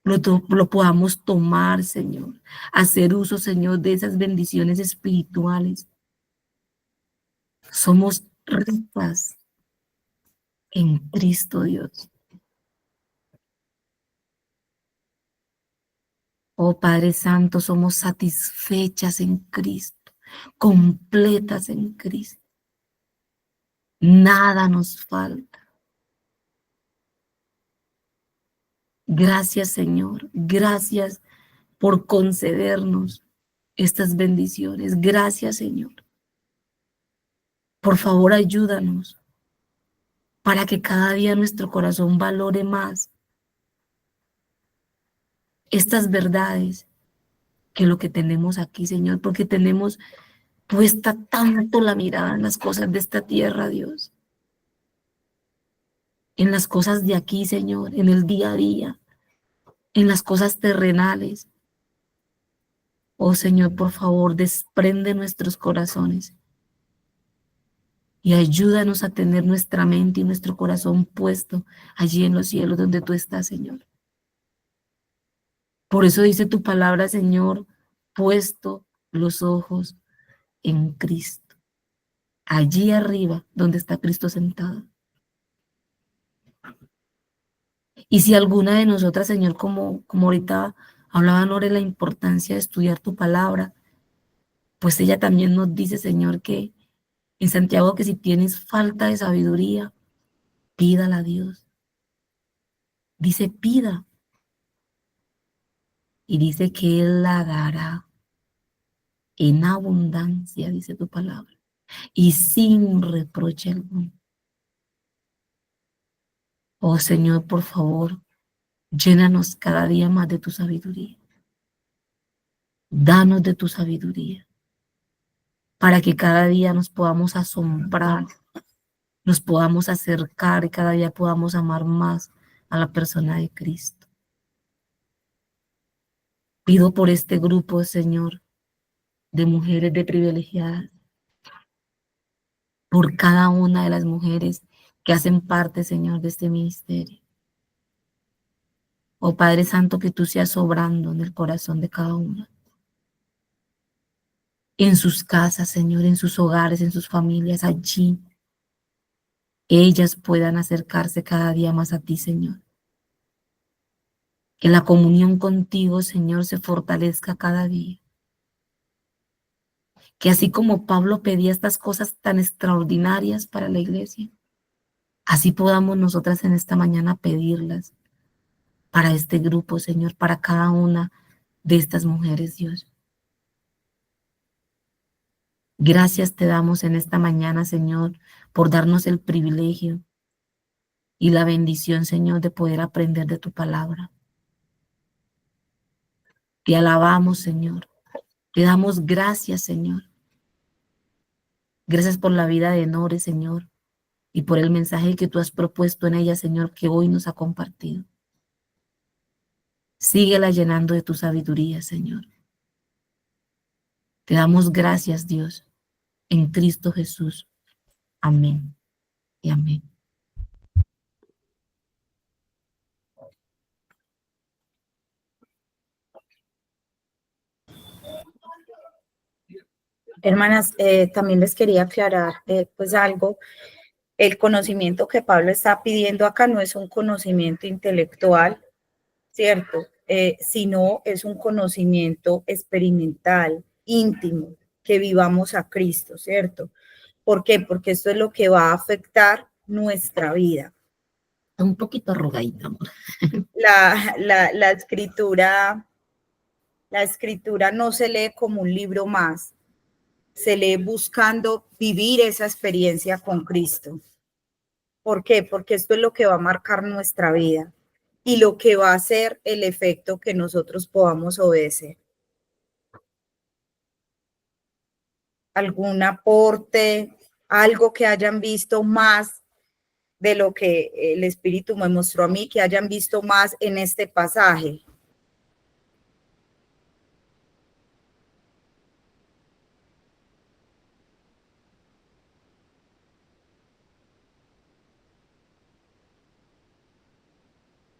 Lo podamos tomar, Señor. Hacer uso, Señor, de esas bendiciones espirituales. Somos ricas en Cristo Dios. Oh Padre Santo, somos satisfechas en Cristo, completas en Cristo. Nada nos falta. Gracias, Señor. Gracias por concedernos estas bendiciones. Gracias, Señor. Por favor, ayúdanos para que cada día nuestro corazón valore más estas verdades que lo que tenemos aquí, Señor, porque tenemos puesta tanto la mirada en las cosas de esta tierra, Dios, en las cosas de aquí, Señor, en el día a día, en las cosas terrenales. Oh Señor, por favor, desprende nuestros corazones y ayúdanos a tener nuestra mente y nuestro corazón puesto allí en los cielos donde tú estás, Señor. Por eso dice tu palabra, Señor, puesto los ojos en Cristo, allí arriba donde está Cristo sentado. Y si alguna de nosotras, Señor, como ahorita hablaba Nora, la importancia de estudiar tu palabra, pues ella también nos dice, Señor, que en Santiago que si tienes falta de sabiduría, pídala a Dios. Dice, pida. Y dice que Él la dará en abundancia, dice tu palabra, y sin reproche alguno. Oh Señor, por favor, llénanos cada día más de tu sabiduría. Danos de tu sabiduría, para que cada día nos podamos asombrar, nos podamos acercar y cada día podamos amar más a la persona de Cristo. Pido por este grupo, Señor, de mujeres de privilegiadas, por cada una de las mujeres que hacen parte, Señor, de este ministerio. Oh Padre Santo, que tú seas obrando en el corazón de cada una. En sus casas, Señor, en sus hogares, en sus familias, allí ellas puedan acercarse cada día más a ti, Señor. Que la comunión contigo, Señor, se fortalezca cada día. Que así como Pablo pedía estas cosas tan extraordinarias para la iglesia, así podamos nosotras en esta mañana pedirlas para este grupo, Señor, para cada una de estas mujeres, Dios. Gracias te damos en esta mañana, Señor, por darnos el privilegio y la bendición, Señor, de poder aprender de tu palabra. Te alabamos, Señor. Te damos gracias, Señor. Gracias por la vida de Nore, Señor, y por el mensaje que tú has propuesto en ella, Señor, que hoy nos ha compartido. Síguela llenando de tu sabiduría, Señor. Te damos gracias, Dios, en Cristo Jesús. Amén y amén. Hermanas, también les quería aclarar pues algo. El conocimiento que Pablo está pidiendo acá no es un conocimiento intelectual, ¿cierto? Sino es un conocimiento experimental, íntimo, que vivamos a Cristo, ¿cierto? ¿Por qué? Porque esto es lo que va a afectar nuestra vida. Un poquito arrugadita, amor. La escritura no se lee como un libro más, se lee buscando vivir esa experiencia con Cristo. ¿Por qué? Porque esto es lo que va a marcar nuestra vida y lo que va a hacer el efecto que nosotros podamos obedecer. ¿Algún aporte, algo que hayan visto más de lo que el Espíritu me mostró a mí, que hayan visto más en este pasaje?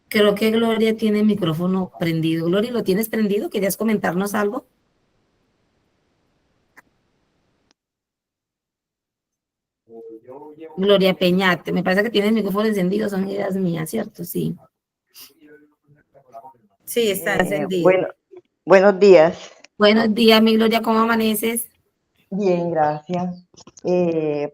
Creo que Gloria tiene el micrófono prendido. Gloria, ¿lo tienes prendido? ¿Querías comentarnos algo? Gloria Peñate, me parece que tiene el micrófono encendido, son ideas mías, ¿cierto? Sí. Sí, está encendido. Buenos días. Buenos días, mi Gloria, ¿cómo amaneces? Bien, gracias.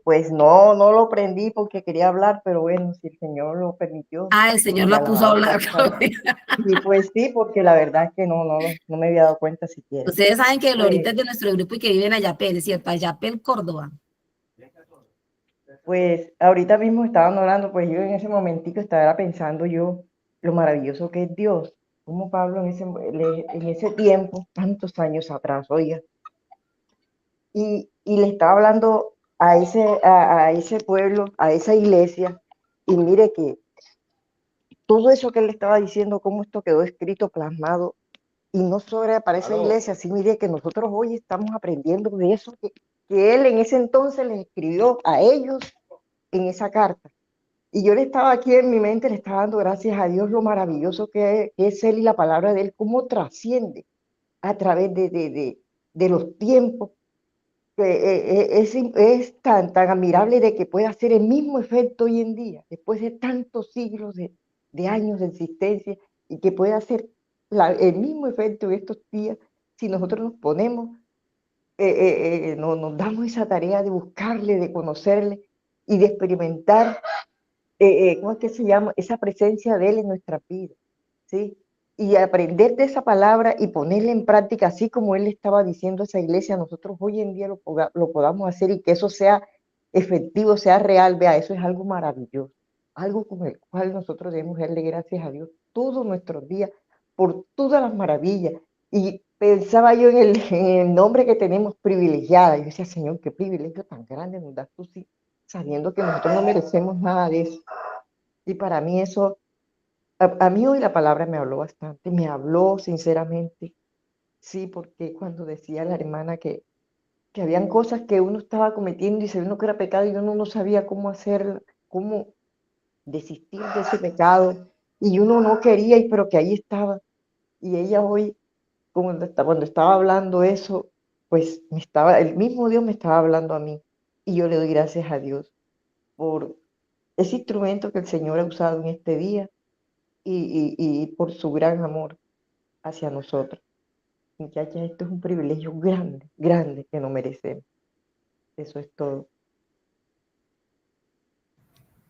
Pues no lo prendí porque quería hablar, pero bueno, si el Señor lo permitió. Ah, el Señor la puso a hablar. Y pues sí, porque la verdad es que no me había dado cuenta siquiera. Ustedes saben que Glorita es de nuestro grupo y que vive en Ayapel, ¿cierto? Ayapel, Córdoba. Pues ahorita mismo estaban orando, pues yo en ese momentico estaba pensando yo lo maravilloso que es Dios. Como Pablo en ese tiempo, tantos años atrás, oiga, y le estaba hablando a ese pueblo, a esa iglesia, y mire que todo eso que él le estaba diciendo, cómo esto quedó escrito, plasmado, y no solo para esa iglesia, sí, mire que nosotros hoy estamos aprendiendo de eso que él en ese entonces les escribió a ellos en esa carta. Y yo le estaba aquí en mi mente, le estaba dando gracias a Dios lo maravilloso que es él y la palabra de él, cómo trasciende a través de los tiempos. Es tan admirable de que pueda hacer el mismo efecto hoy en día, después de tantos siglos de años de existencia, y que pueda hacer el mismo efecto en estos días si nosotros nos ponemos, nos damos esa tarea de buscarle, de conocerle y de experimentar, ¿cómo es que se llama? Esa presencia de él en nuestra vida, ¿sí? Y aprender de esa palabra y ponerla en práctica, así como él estaba diciendo a esa iglesia, nosotros hoy en día lo podamos hacer y que eso sea efectivo, sea real. Vea, eso es algo maravilloso, algo con el cual nosotros debemos darle gracias a Dios todos nuestros días por todas las maravillas. Y pensaba yo en el nombre que tenemos, privilegiada. Yo decía, Señor, qué privilegio tan grande nos das tú, sí, sabiendo que nosotros no merecemos nada de eso. Y para mí eso, a mí hoy la palabra me habló bastante, me habló sinceramente, sí, porque cuando decía la hermana que habían cosas que uno estaba cometiendo y sabía uno que era pecado y uno no sabía cómo hacer, cómo desistir de ese pecado, y uno no quería, pero que ahí estaba. Y ella hoy, cuando estaba hablando eso, pues el mismo Dios me estaba hablando a mí, y yo le doy gracias a Dios por ese instrumento que el Señor ha usado en este día, y por su gran amor hacia nosotros. Muchachas, esto es un privilegio grande, grande que no merecemos. Eso es todo.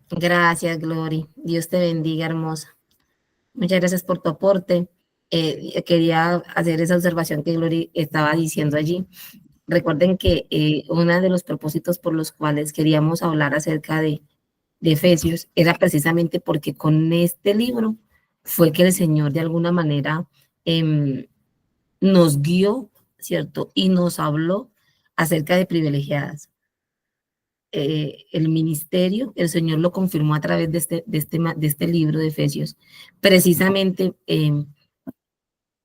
Gracias, Glory. Dios te bendiga, hermosa. Muchas gracias por tu aporte. Quería hacer esa observación que Glory estaba diciendo allí. Recuerden que uno de los propósitos por los cuales queríamos hablar acerca de Efesios era precisamente porque con este libro fue que el Señor de alguna manera nos guió, ¿cierto? Y nos habló acerca de privilegiadas. El ministerio, el Señor lo confirmó a través de este libro de Efesios, precisamente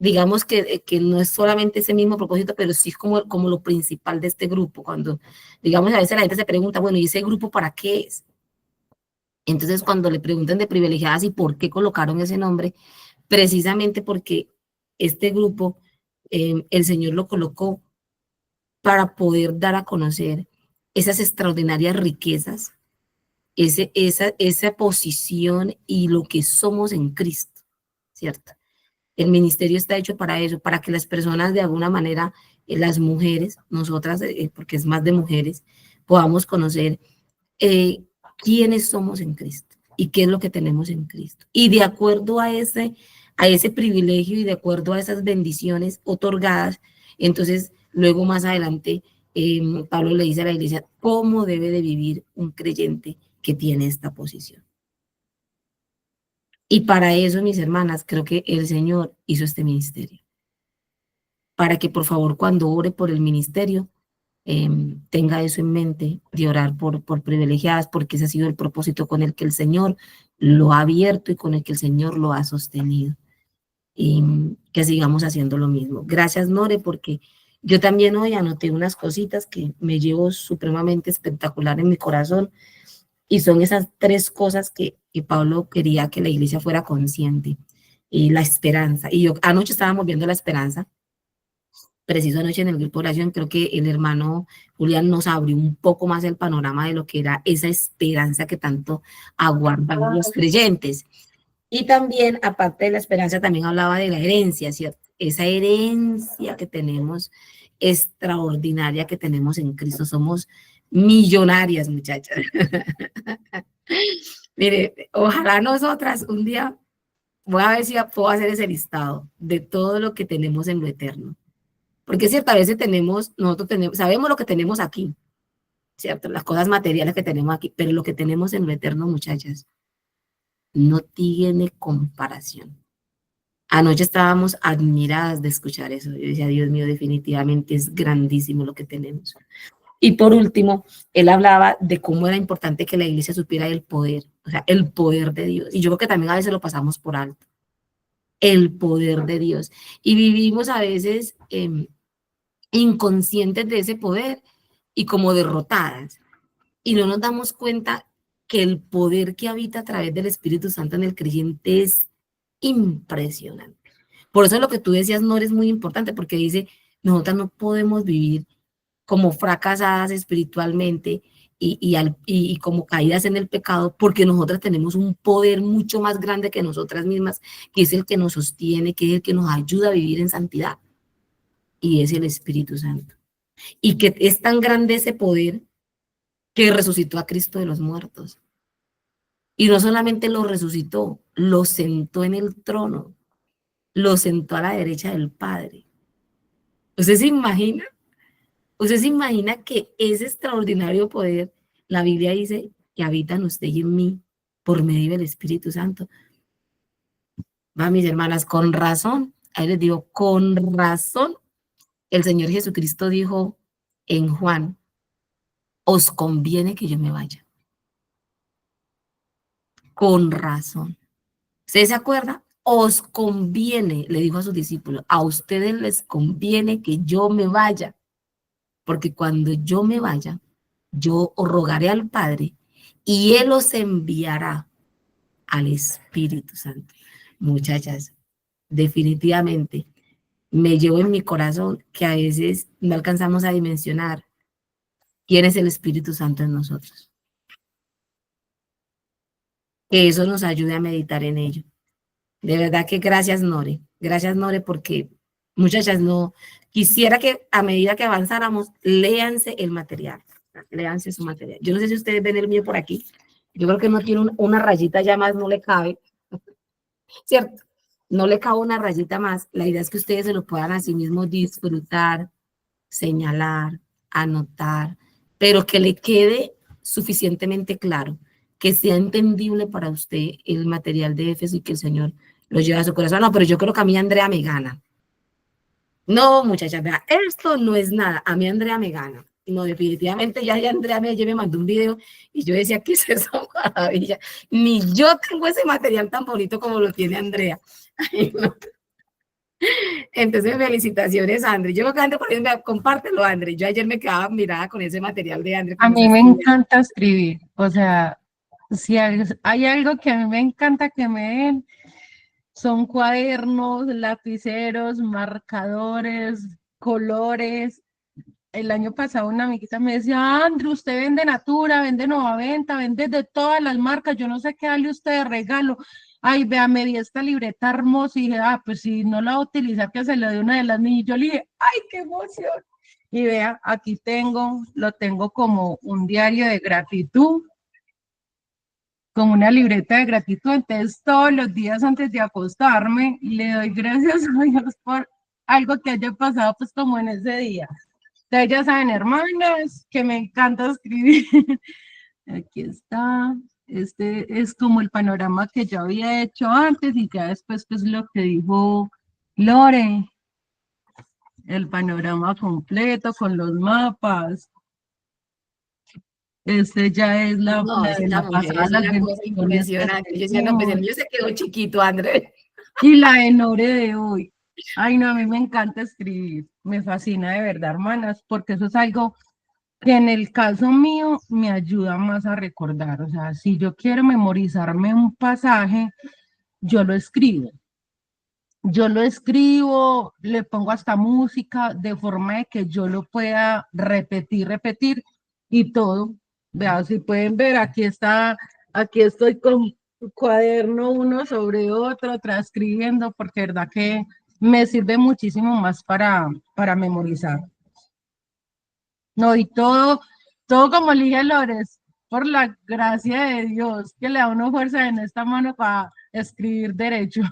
digamos que no es solamente ese mismo propósito, pero sí es como lo principal de este grupo. Cuando, digamos, a veces la gente se pregunta, bueno, ¿y ese grupo para qué es? Entonces, cuando le preguntan de privilegiadas y por qué colocaron ese nombre, precisamente porque este grupo, el Señor lo colocó para poder dar a conocer esas extraordinarias riquezas, esa posición y lo que somos en Cristo, ¿cierto? El ministerio está hecho para eso, para que las personas de alguna manera, las mujeres, nosotras, porque es más de mujeres, podamos conocer quiénes somos en Cristo y qué es lo que tenemos en Cristo. Y de acuerdo a ese privilegio y de acuerdo a esas bendiciones otorgadas, entonces luego más adelante Pablo le dice a la iglesia cómo debe de vivir un creyente que tiene esta posición. Y para eso, mis hermanas, creo que el Señor hizo este ministerio. Para que por favor cuando ore por el ministerio, tenga eso en mente, de orar por privilegiadas, porque ese ha sido el propósito con el que el Señor lo ha abierto y con el que el Señor lo ha sostenido. Y que sigamos haciendo lo mismo. Gracias, Nore, porque yo también hoy anoté unas cositas que me llevo supremamente espectacular en mi corazón, y son esas 3 cosas que Pablo quería que la iglesia fuera consciente. Y la esperanza. Y yo anoche estábamos viendo la esperanza, preciso anoche en el grupo de oración, creo que el hermano Julián nos abrió un poco más el panorama de lo que era esa esperanza que tanto aguardan los creyentes. Y también, aparte de la esperanza, también hablaba de la herencia, ¿cierto? Esa herencia que tenemos, extraordinaria que tenemos en Cristo. Somos millonarias, muchachas. Mire, ojalá nosotras un día, voy a ver si puedo hacer ese listado de todo lo que tenemos en lo eterno. Porque es cierto, a veces nosotros sabemos lo que tenemos aquí, ¿cierto? Las cosas materiales que tenemos aquí, pero lo que tenemos en lo eterno, muchachas, no tiene comparación. Anoche estábamos admiradas de escuchar eso. Yo decía, Dios mío, definitivamente es grandísimo lo que tenemos. Y por último, él hablaba de cómo era importante que la iglesia supiera el poder, o sea, el poder de Dios. Y yo creo que también a veces lo pasamos por alto. El poder de Dios. Y vivimos a veces inconscientes de ese poder y como derrotadas. Y no nos damos cuenta que el poder que habita a través del Espíritu Santo en el creyente es impresionante. Por eso lo que tú decías, Nora, es muy importante, porque dice, nosotras no podemos vivir como fracasadas espiritualmente y como caídas en el pecado, porque nosotras tenemos un poder mucho más grande que nosotras mismas, que es el que nos sostiene, que es el que nos ayuda a vivir en santidad, y es el Espíritu Santo. Y que es tan grande ese poder que resucitó a Cristo de los muertos. Y no solamente lo resucitó, lo sentó en el trono, lo sentó a la derecha del Padre. ¿Usted se imagina? ¿Usted se imagina que ese extraordinario poder, la Biblia dice que habita en usted y en mí por medio del Espíritu Santo? Va, mis hermanas, con razón, ahí les digo, con razón, el Señor Jesucristo dijo en Juan, os conviene que yo me vaya. Con razón. ¿Usted se acuerda? Os conviene, le dijo a sus discípulos, a ustedes les conviene que yo me vaya, porque cuando yo me vaya, yo os rogaré al Padre y Él os enviará al Espíritu Santo. Muchachas, definitivamente me llevo en mi corazón que a veces no alcanzamos a dimensionar quién es el Espíritu Santo en nosotros. Que eso nos ayude a meditar en ello. De verdad que gracias, Nore, porque muchachas, no quisiera que a medida que avanzáramos, léanse el material, léanse su material. Yo no sé si ustedes ven el mío por aquí, yo creo que no tiene una rayita ya más, no le cabe, ¿cierto? No le cabe una rayita más. La idea es que ustedes se lo puedan a sí mismos disfrutar, señalar, anotar, pero que le quede suficientemente claro, que sea entendible para usted el material de Éfeso y que el Señor lo lleve a su corazón. No, pero yo creo que a mí Andrea me gana. No, muchachas, vea, esto no es nada. A mí Andrea me gana. No, definitivamente ya Andrea me mandó un video y yo decía, ¿qué es eso? Maravilla. Ni yo tengo ese material tan bonito como lo tiene Andrea. Ay, no. Entonces, felicitaciones, André. Yo creo que André, por ahí compártelo, André. Yo ayer me quedaba mirada con ese material de André. A Como se mí me escribe. encanta escribir, o sea, si hay algo que a mí me encanta que me den, son cuadernos, lapiceros, marcadores, colores. El año pasado una amiguita me decía, Andrew, usted vende Natura, vende Nueva Venta, vende de todas las marcas, yo no sé qué darle usted de regalo. Ay, vea, me di esta libreta hermosa y dije, pues si no la va a utilizar, que se le dé una de las niñas. Yo le dije, ay, qué emoción. Y vea, aquí lo tengo como un diario de gratitud, como una libreta de gratitud. Entonces, todos los días antes de acostarme, le doy gracias a Dios por algo que haya pasado, pues como en ese día. Ustedes ya saben, hermanas, que me encanta escribir. Aquí está. Este es como el panorama que yo había hecho antes y ya después, pues lo que dijo Lore, el panorama completo con los mapas. Este ya es No, de esta la mujer pasada, es las una cosa bendiciones que impresionante. Yo decía, no, pues el hicimos. niño se quedó chiquito, André. Y la de Nore de hoy. Ay, no, a mí me encanta escribir. Me fascina de verdad, hermanas, porque eso es algo que en el caso mío me ayuda más a recordar. O sea, si yo quiero memorizarme un pasaje, yo lo escribo. Yo lo escribo, le pongo hasta música de forma de que yo lo pueda repetir y todo. Vea, si pueden ver, aquí estoy con cuaderno uno sobre otro, transcribiendo, porque verdad que me sirve muchísimo más para memorizar. No, y todo como elige Lores, por la gracia de Dios, que le da una fuerza en esta mano para escribir derecho.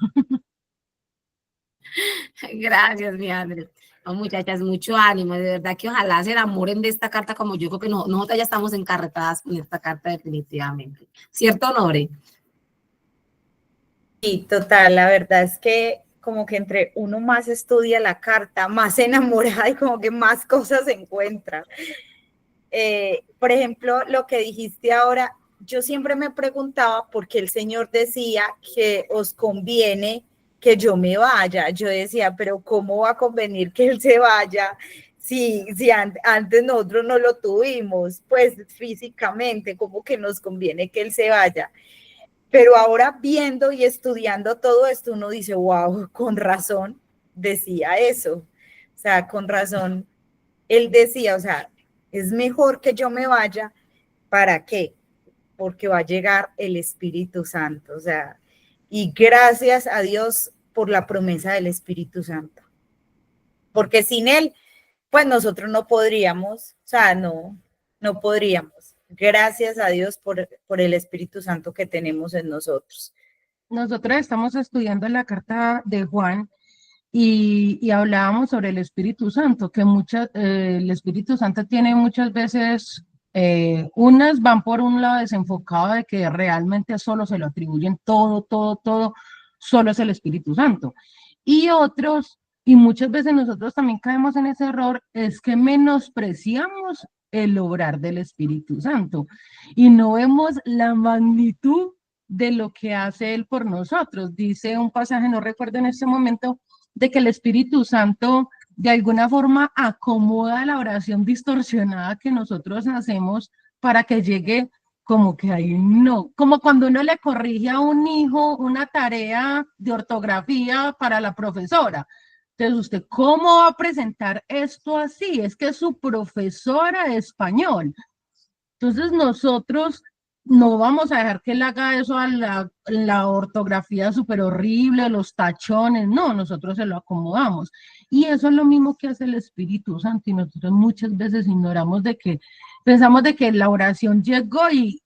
Gracias, mi André. No, muchachas, mucho ánimo. De verdad que ojalá se enamoren de esta carta como yo creo que nosotras ya estamos encarretadas con esta carta definitivamente. ¿Cierto, Nore? Sí, total, la verdad es que como que entre uno más estudia la carta, más se enamora y como que más cosas se encuentra. Por ejemplo, lo que dijiste ahora, yo siempre me preguntaba por qué el Señor decía que os conviene que yo me vaya. Yo decía, pero ¿cómo va a convenir que Él se vaya si antes nosotros no lo tuvimos? Pues físicamente, ¿cómo que nos conviene que Él se vaya? Pero ahora viendo y estudiando todo esto, uno dice, wow, con razón decía eso. O sea, con razón, Él decía, o sea, es mejor que yo me vaya. ¿Para qué? Porque va a llegar el Espíritu Santo. O sea, y gracias a Dios por la promesa del Espíritu Santo. Porque sin Él, pues nosotros no podríamos, o sea, no podríamos. Gracias a Dios por el Espíritu Santo que tenemos en nosotros. Nosotros estamos estudiando la carta de Juan y hablábamos sobre el Espíritu Santo, que el Espíritu Santo tiene muchas veces, unas van por un lado desenfocado de que realmente solo se lo atribuyen todo, solo es el Espíritu Santo. Y otros, y muchas veces nosotros también caemos en ese error, es que menospreciamos el obrar del Espíritu Santo y no vemos la magnitud de lo que hace Él por nosotros. Dice un pasaje, no recuerdo en este momento, de que el Espíritu Santo de alguna forma acomoda la oración distorsionada que nosotros hacemos para que llegue como que ahí no, como cuando uno le corrige a un hijo una tarea de ortografía para la profesora. Entonces, ¿usted cómo va a presentar esto así? Es que es su profesora de español. Entonces nosotros no vamos a dejar que él haga eso a la ortografía súper horrible, los tachones, no, nosotros se lo acomodamos. Y eso es lo mismo que hace el Espíritu Santo y nosotros muchas veces ignoramos pensamos de que la oración llegó y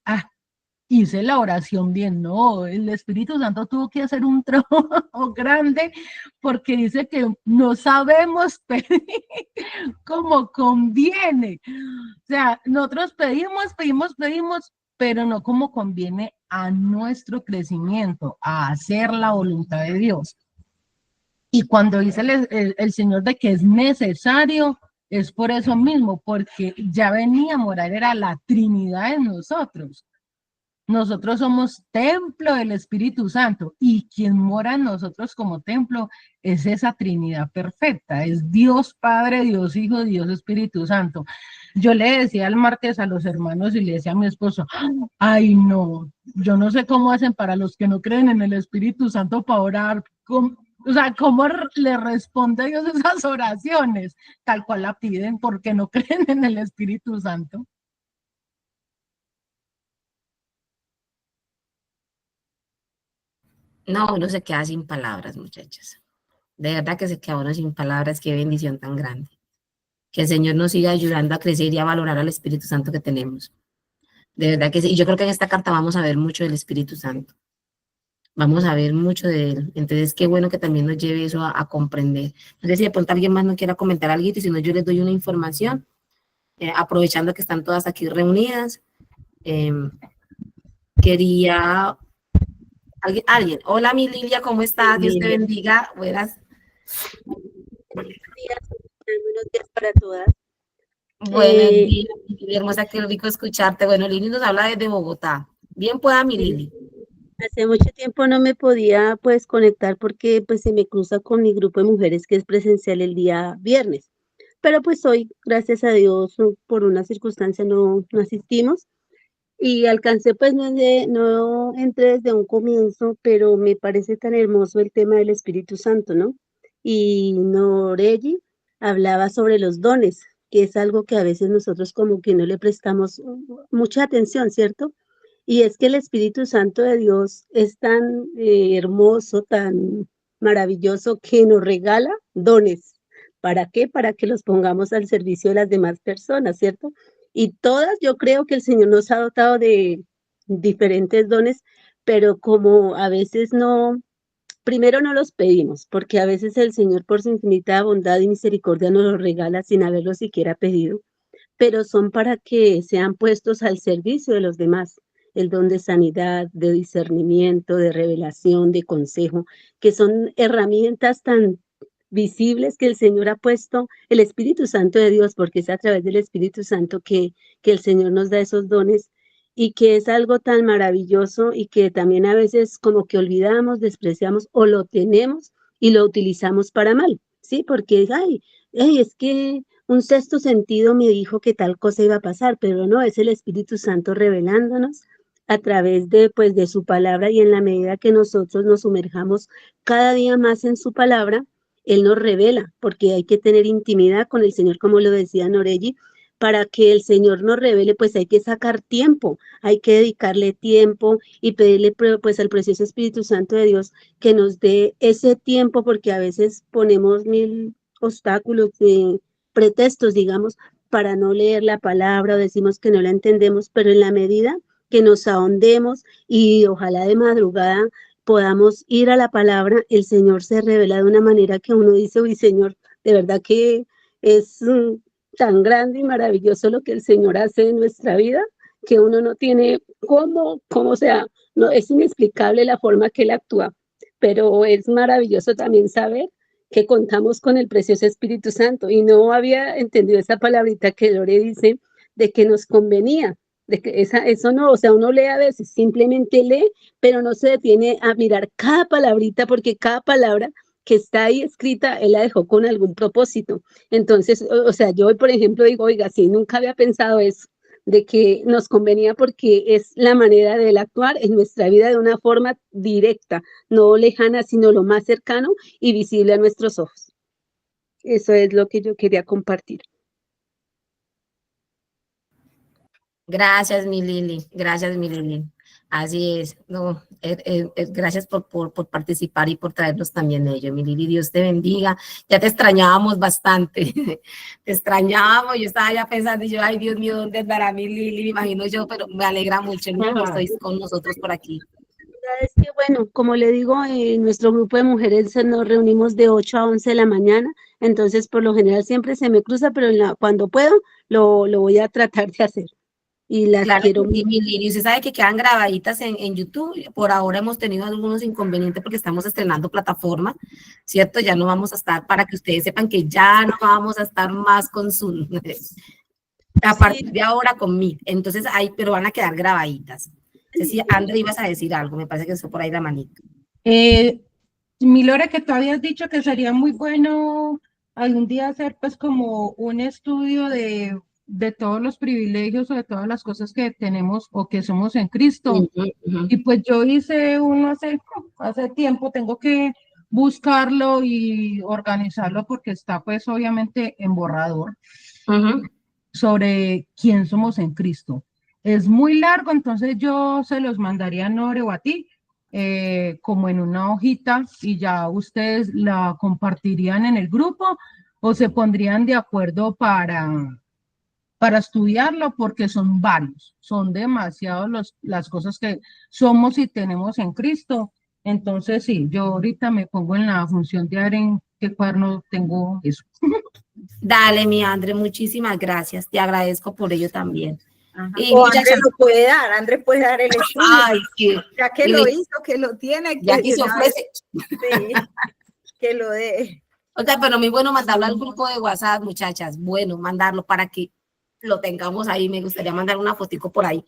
hice la oración bien, no, el Espíritu Santo tuvo que hacer un trabajo grande porque dice que no sabemos pedir como conviene. O sea, nosotros pedimos, pero no como conviene a nuestro crecimiento, a hacer la voluntad de Dios. Y cuando dice el Señor de que es necesario, es por eso mismo, porque ya venía a morar, era la Trinidad en nosotros. Nosotros somos templo del Espíritu Santo y quien mora en nosotros como templo es esa Trinidad perfecta, es Dios Padre, Dios Hijo, Dios Espíritu Santo. Yo le decía el martes a los hermanos y le decía a mi esposo, ay no, yo no sé cómo hacen para los que no creen en el Espíritu Santo para orar, o sea, ¿cómo le responde Dios esas oraciones? Tal cual la piden porque no creen en el Espíritu Santo. No, uno se queda sin palabras, muchachas. De verdad que se queda uno sin palabras. Qué bendición tan grande. Que el Señor nos siga ayudando a crecer y a valorar al Espíritu Santo que tenemos. De verdad que sí. Y yo creo que en esta carta vamos a ver mucho del Espíritu Santo. Vamos a ver mucho de él. Entonces, qué bueno que también nos lleve eso a comprender. No sé si de pronto alguien más no quiera comentar algo, y si no, yo les doy una información, aprovechando que están todas aquí reunidas. Quería... Alguien. Hola, mi Lilia, ¿cómo estás? Dios te bendiga. Buenas. Buenos días para todas. Buenos días, hermosa, qué rico escucharte. Bueno, Lili nos habla desde Bogotá. Bien pueda, mi Lili. Hace mucho tiempo no me podía pues conectar porque pues se me cruza con mi grupo de mujeres que es presencial el día viernes. Pero pues hoy, gracias a Dios, por una circunstancia no asistimos y alcancé pues no entré desde un comienzo, pero me parece tan hermoso el tema del Espíritu Santo, ¿no? Y Norelli hablaba sobre los dones, que es algo que a veces nosotros como que no le prestamos mucha atención, ¿cierto? Y es que el Espíritu Santo de Dios es tan hermoso, tan maravilloso, que nos regala dones. ¿Para qué? Para que los pongamos al servicio de las demás personas, ¿cierto? Y todas, yo creo que el Señor nos ha dotado de diferentes dones, pero como a veces no, primero no los pedimos, porque a veces el Señor por su infinita bondad y misericordia nos los regala sin haberlo siquiera pedido, pero son para que sean puestos al servicio de los demás. El don de sanidad, de discernimiento, de revelación, de consejo, que son herramientas tan visibles que el Señor ha puesto, el Espíritu Santo de Dios, porque es a través del Espíritu Santo que el Señor nos da esos dones y que es algo tan maravilloso y que también a veces como que olvidamos, despreciamos o lo tenemos y lo utilizamos para mal, ¿sí? Porque, ay, es que un sexto sentido me dijo que tal cosa iba a pasar, pero no, es el Espíritu Santo revelándonos a través de, pues, de su palabra, y en la medida que nosotros nos sumerjamos cada día más en su palabra, Él nos revela, porque hay que tener intimidad con el Señor, como lo decía Norelli. Para que el Señor nos revele, pues hay que sacar tiempo, hay que dedicarle tiempo y pedirle pues al precioso Espíritu Santo de Dios que nos dé ese tiempo, porque a veces ponemos mil obstáculos, pretextos, digamos, para no leer la palabra, o decimos que no la entendemos, pero en la medida que nos ahondemos y ojalá de madrugada podamos ir a la palabra, el Señor se revela de una manera que uno dice, uy, Señor, de verdad que es tan grande y maravilloso lo que el Señor hace en nuestra vida, que uno no tiene cómo sea, no, es inexplicable la forma que Él actúa, pero es maravilloso también saber que contamos con el precioso Espíritu Santo, y no había entendido esa palabrita que Lore dice de que nos convenía, de que eso no, o sea, uno lee a veces, simplemente lee, pero no se detiene a mirar cada palabrita, porque cada palabra que está ahí escrita, Él la dejó con algún propósito. Entonces, o sea, yo hoy, por ejemplo, digo, oiga, sí, nunca había pensado eso, de que nos convenía porque es la manera de Él actuar en nuestra vida de una forma directa, no lejana, sino lo más cercano y visible a nuestros ojos. Eso es lo que yo quería compartir. Gracias, mi Lili. Gracias, mi Lili. Así es. No, gracias por participar y por traernos también ello. Mi Lili, Dios te bendiga. Ya te extrañábamos bastante. Te extrañábamos. Yo estaba ya pensando, y yo, ay, Dios mío, ¿dónde andará mi Lili? Me imagino yo, pero me alegra mucho que estéis con nosotros por aquí. Es que, bueno, como le digo, nuestro grupo de mujeres nos reunimos de 8 a 11 de la mañana, entonces por lo general siempre se me cruza, pero cuando puedo lo voy a tratar de hacer. Y las Claro quiero que sí, mucho. mi Lili. Usted sabe que quedan grabaditas en YouTube. Por ahora hemos tenido algunos inconvenientes porque estamos estrenando plataforma, ¿cierto? Ya no vamos a estar, para que ustedes sepan que ya no vamos a estar más con Zoom. A partir de ahora con Meet. Entonces, pero van a quedar grabaditas. sé si André ibas a decir algo, me parece que está por ahí la manita. Mi Lore, que tú habías dicho que sería muy bueno algún día hacer pues como un estudio de todos los privilegios o de todas las cosas que tenemos o que somos en Cristo. Ujú, ujú. Y pues yo hice uno hace tiempo, tengo que buscarlo y organizarlo porque está pues obviamente en borrador Ujú. sobre quién somos en Cristo. Es muy largo, entonces yo se los mandaría a Nore o a ti como en una hojita y ya ustedes la compartirían en el grupo o se pondrían de acuerdo para estudiarlo porque son varios, son demasiados las cosas que somos y tenemos en Cristo. Entonces, sí, yo ahorita me pongo en la función de ver en qué cuaderno tengo eso. Dale, mi André, muchísimas gracias. Te agradezco por ello también. Ajá. Y O André muchachas, lo puede dar, André puede dar el estudio. ay, sí. Ya que Y lo le- hizo, que lo tiene, ya que aquí de se una vez, ofrece. sí, que lo dé. O sea, pero muy bueno mandarlo al grupo de WhatsApp, muchachas. Bueno, mandarlo para que lo tengamos ahí. Me gustaría mandar una fotico por ahí.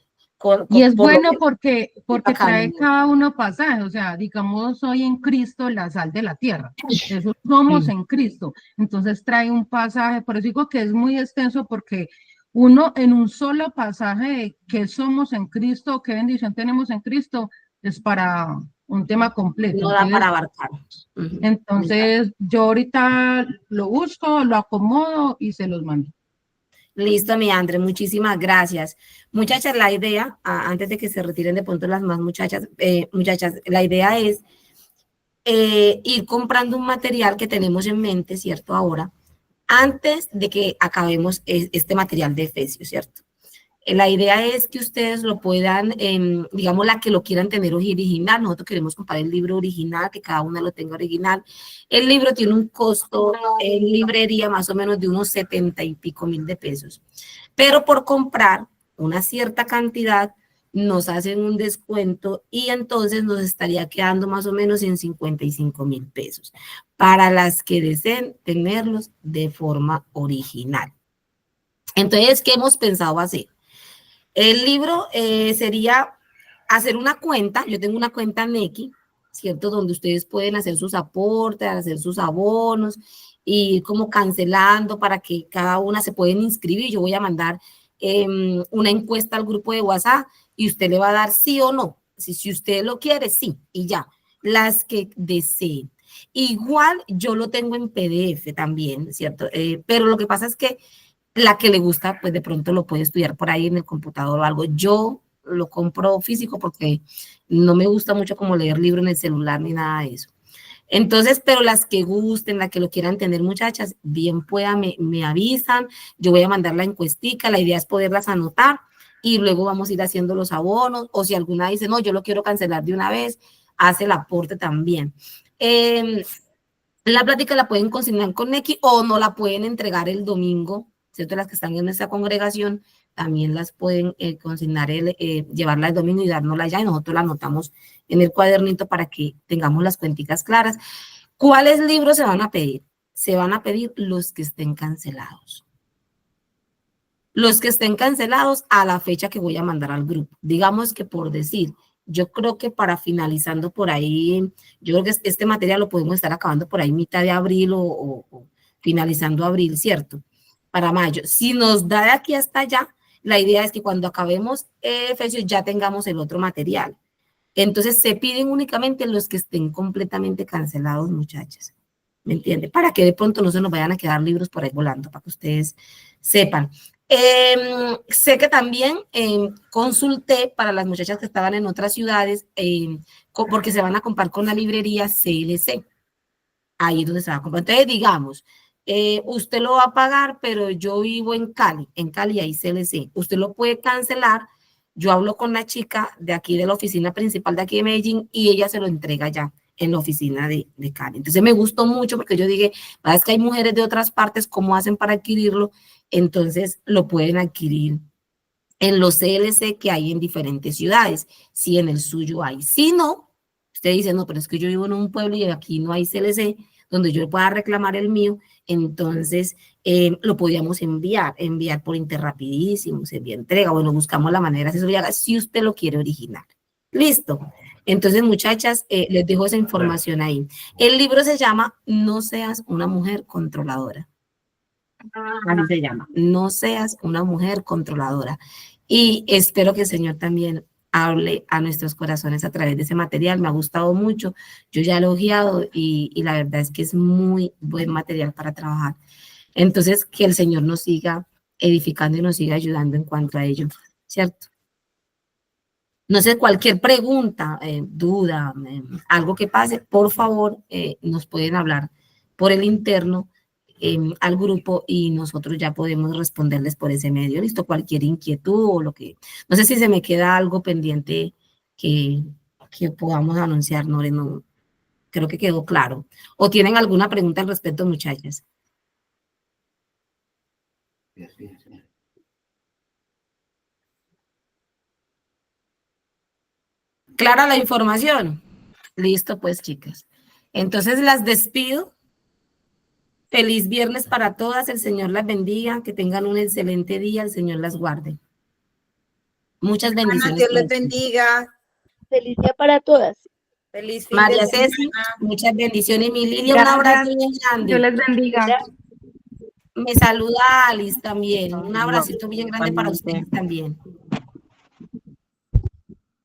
Y es Por lo bueno menos. porque Bacano, trae ¿no? cada uno pasaje, o sea, digamos, soy en Cristo la sal de la tierra, eso somos Mm. en Cristo, entonces trae un pasaje, por eso digo que es muy extenso porque uno en un solo pasaje de qué somos en Cristo, qué bendición tenemos en Cristo, es para un tema completo, No da para entonces, abarcar. Ujú. entonces yo ahorita lo busco, lo acomodo y se los mando. Listo, mi André, muchísimas gracias. Muchachas, la idea, antes de que se retiren de pronto las más muchachas, la idea es ir comprando un material que tenemos en mente, ¿cierto? Ahora, antes de que acabemos este material de Efesios, ¿cierto? La idea es que ustedes lo puedan, digamos, la que lo quieran tener original. Nosotros queremos comprar el libro original, que cada uno lo tenga original. El libro tiene un costo en librería más o menos de unos 70 y pico mil de pesos. Pero por comprar una cierta cantidad, nos hacen un descuento y entonces nos estaría quedando más o menos en 55 mil pesos para las que deseen tenerlos de forma original. Entonces, ¿qué hemos pensado hacer? El libro sería hacer una cuenta, yo tengo una cuenta Nequi, ¿cierto? Donde ustedes pueden hacer sus aportes, hacer sus abonos y como cancelando para que cada una se pueden inscribir. Yo voy a mandar una encuesta al grupo de WhatsApp y usted le va a dar sí o no. Si usted lo quiere, sí, y ya. Las que deseen. Igual yo lo tengo en PDF también, ¿cierto? Pero lo que pasa es que la que le gusta, pues de pronto lo puede estudiar por ahí en el computador o algo. Yo lo compro físico porque no me gusta mucho como leer libro en el celular ni nada de eso. Entonces, pero las que gusten, las que lo quieran tener, muchachas, bien pueda, me avisan. Yo voy a mandar la encuestica. La idea es poderlas anotar y luego vamos a ir haciendo los abonos. O si alguna dice, no, yo lo quiero cancelar de una vez, hace el aporte también. La plática la pueden consignar con X o no la pueden entregar el domingo, ¿cierto? Las que están en nuestra congregación también las pueden consignar, llevarla el domingo y dárnosla ya y nosotros la anotamos en el cuadernito para que tengamos las cuenticas claras. ¿Cuáles libros se van a pedir? Se van a pedir los que estén cancelados. Los que estén cancelados a la fecha que voy a mandar al grupo. Digamos que por decir, yo creo que para finalizando por ahí, yo creo que este material lo podemos estar acabando por ahí mitad de abril o finalizando abril, ¿cierto? Para mayo. Si nos da de aquí hasta allá, la idea es que cuando acabemos Efesios ya tengamos el otro material. Entonces se piden únicamente los que estén completamente cancelados, muchachas. ¿Me entiende? Para que de pronto no se nos vayan a quedar libros por ahí volando, para que ustedes sepan. Sé que también consulté para las muchachas que estaban en otras ciudades, porque se van a comprar con la librería CLC. Ahí es donde se va a comprar. Entonces, digamos, usted lo va a pagar, pero yo vivo en Cali hay CLC. Usted lo puede cancelar. Yo hablo con la chica de aquí de la oficina principal de aquí de Medellín y ella se lo entrega ya en la oficina de Cali. Entonces me gustó mucho porque yo dije, es que hay mujeres de otras partes, ¿cómo hacen para adquirirlo? Entonces lo pueden adquirir en los CLC que hay en diferentes ciudades, si en el suyo hay. Si no, usted dice, no, pero es que yo vivo en un pueblo y aquí no hay CLC, donde yo pueda reclamar el mío, entonces lo podíamos enviar por Interrapidísimo, se envía entrega, bueno, buscamos la manera, si usted lo quiere original. Listo. Entonces, muchachas, les dejo esa información ahí. El libro se llama No seas una mujer controladora. Así se llama. No seas una mujer controladora. Y espero que el Señor también hable a nuestros corazones a través de ese material. Me ha gustado mucho. Yo ya lo he ojeado y la verdad es que es muy buen material para trabajar. Entonces, que el Señor nos siga edificando y nos siga ayudando en cuanto a ello, ¿cierto? No sé, cualquier pregunta, duda, algo que pase, por favor, nos pueden hablar por el interno al grupo y nosotros ya podemos responderles por ese medio. Listo, cualquier inquietud o lo que... No sé si se me queda algo pendiente que, que podamos anunciar, Nore, no, creo que quedó claro. ¿O tienen alguna pregunta al respecto, muchachas? ¿Clara la información? Listo, pues, chicas. Entonces las despido. Feliz viernes para todas, el Señor las bendiga, que tengan un excelente día, el Señor las guarde. Muchas Ana, bendiciones. Dios para les ustedes. bendiga. Feliz día para todas. Feliz fin María de Ceci, semana. muchas bendiciones. Mi Lilia, un abrazo bien grande. Dios les bendiga. Me saluda Alice también. Un abracito bien grande para ustedes también.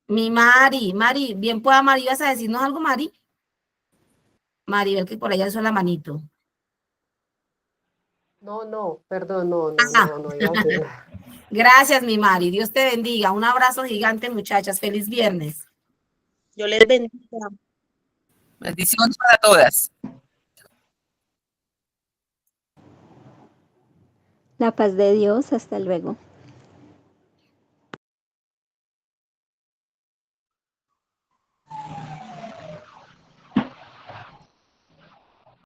Mi Mari, bien pueda Mari, ¿vas a decirnos algo, Mari? Maribel, que por allá alzó la manito. No, perdón, no iba a decir nada. Gracias, mi Mari. Dios te bendiga. Un abrazo gigante, muchachas. Feliz viernes. Yo les bendiga. Bendiciones para todas. La paz de Dios, hasta luego.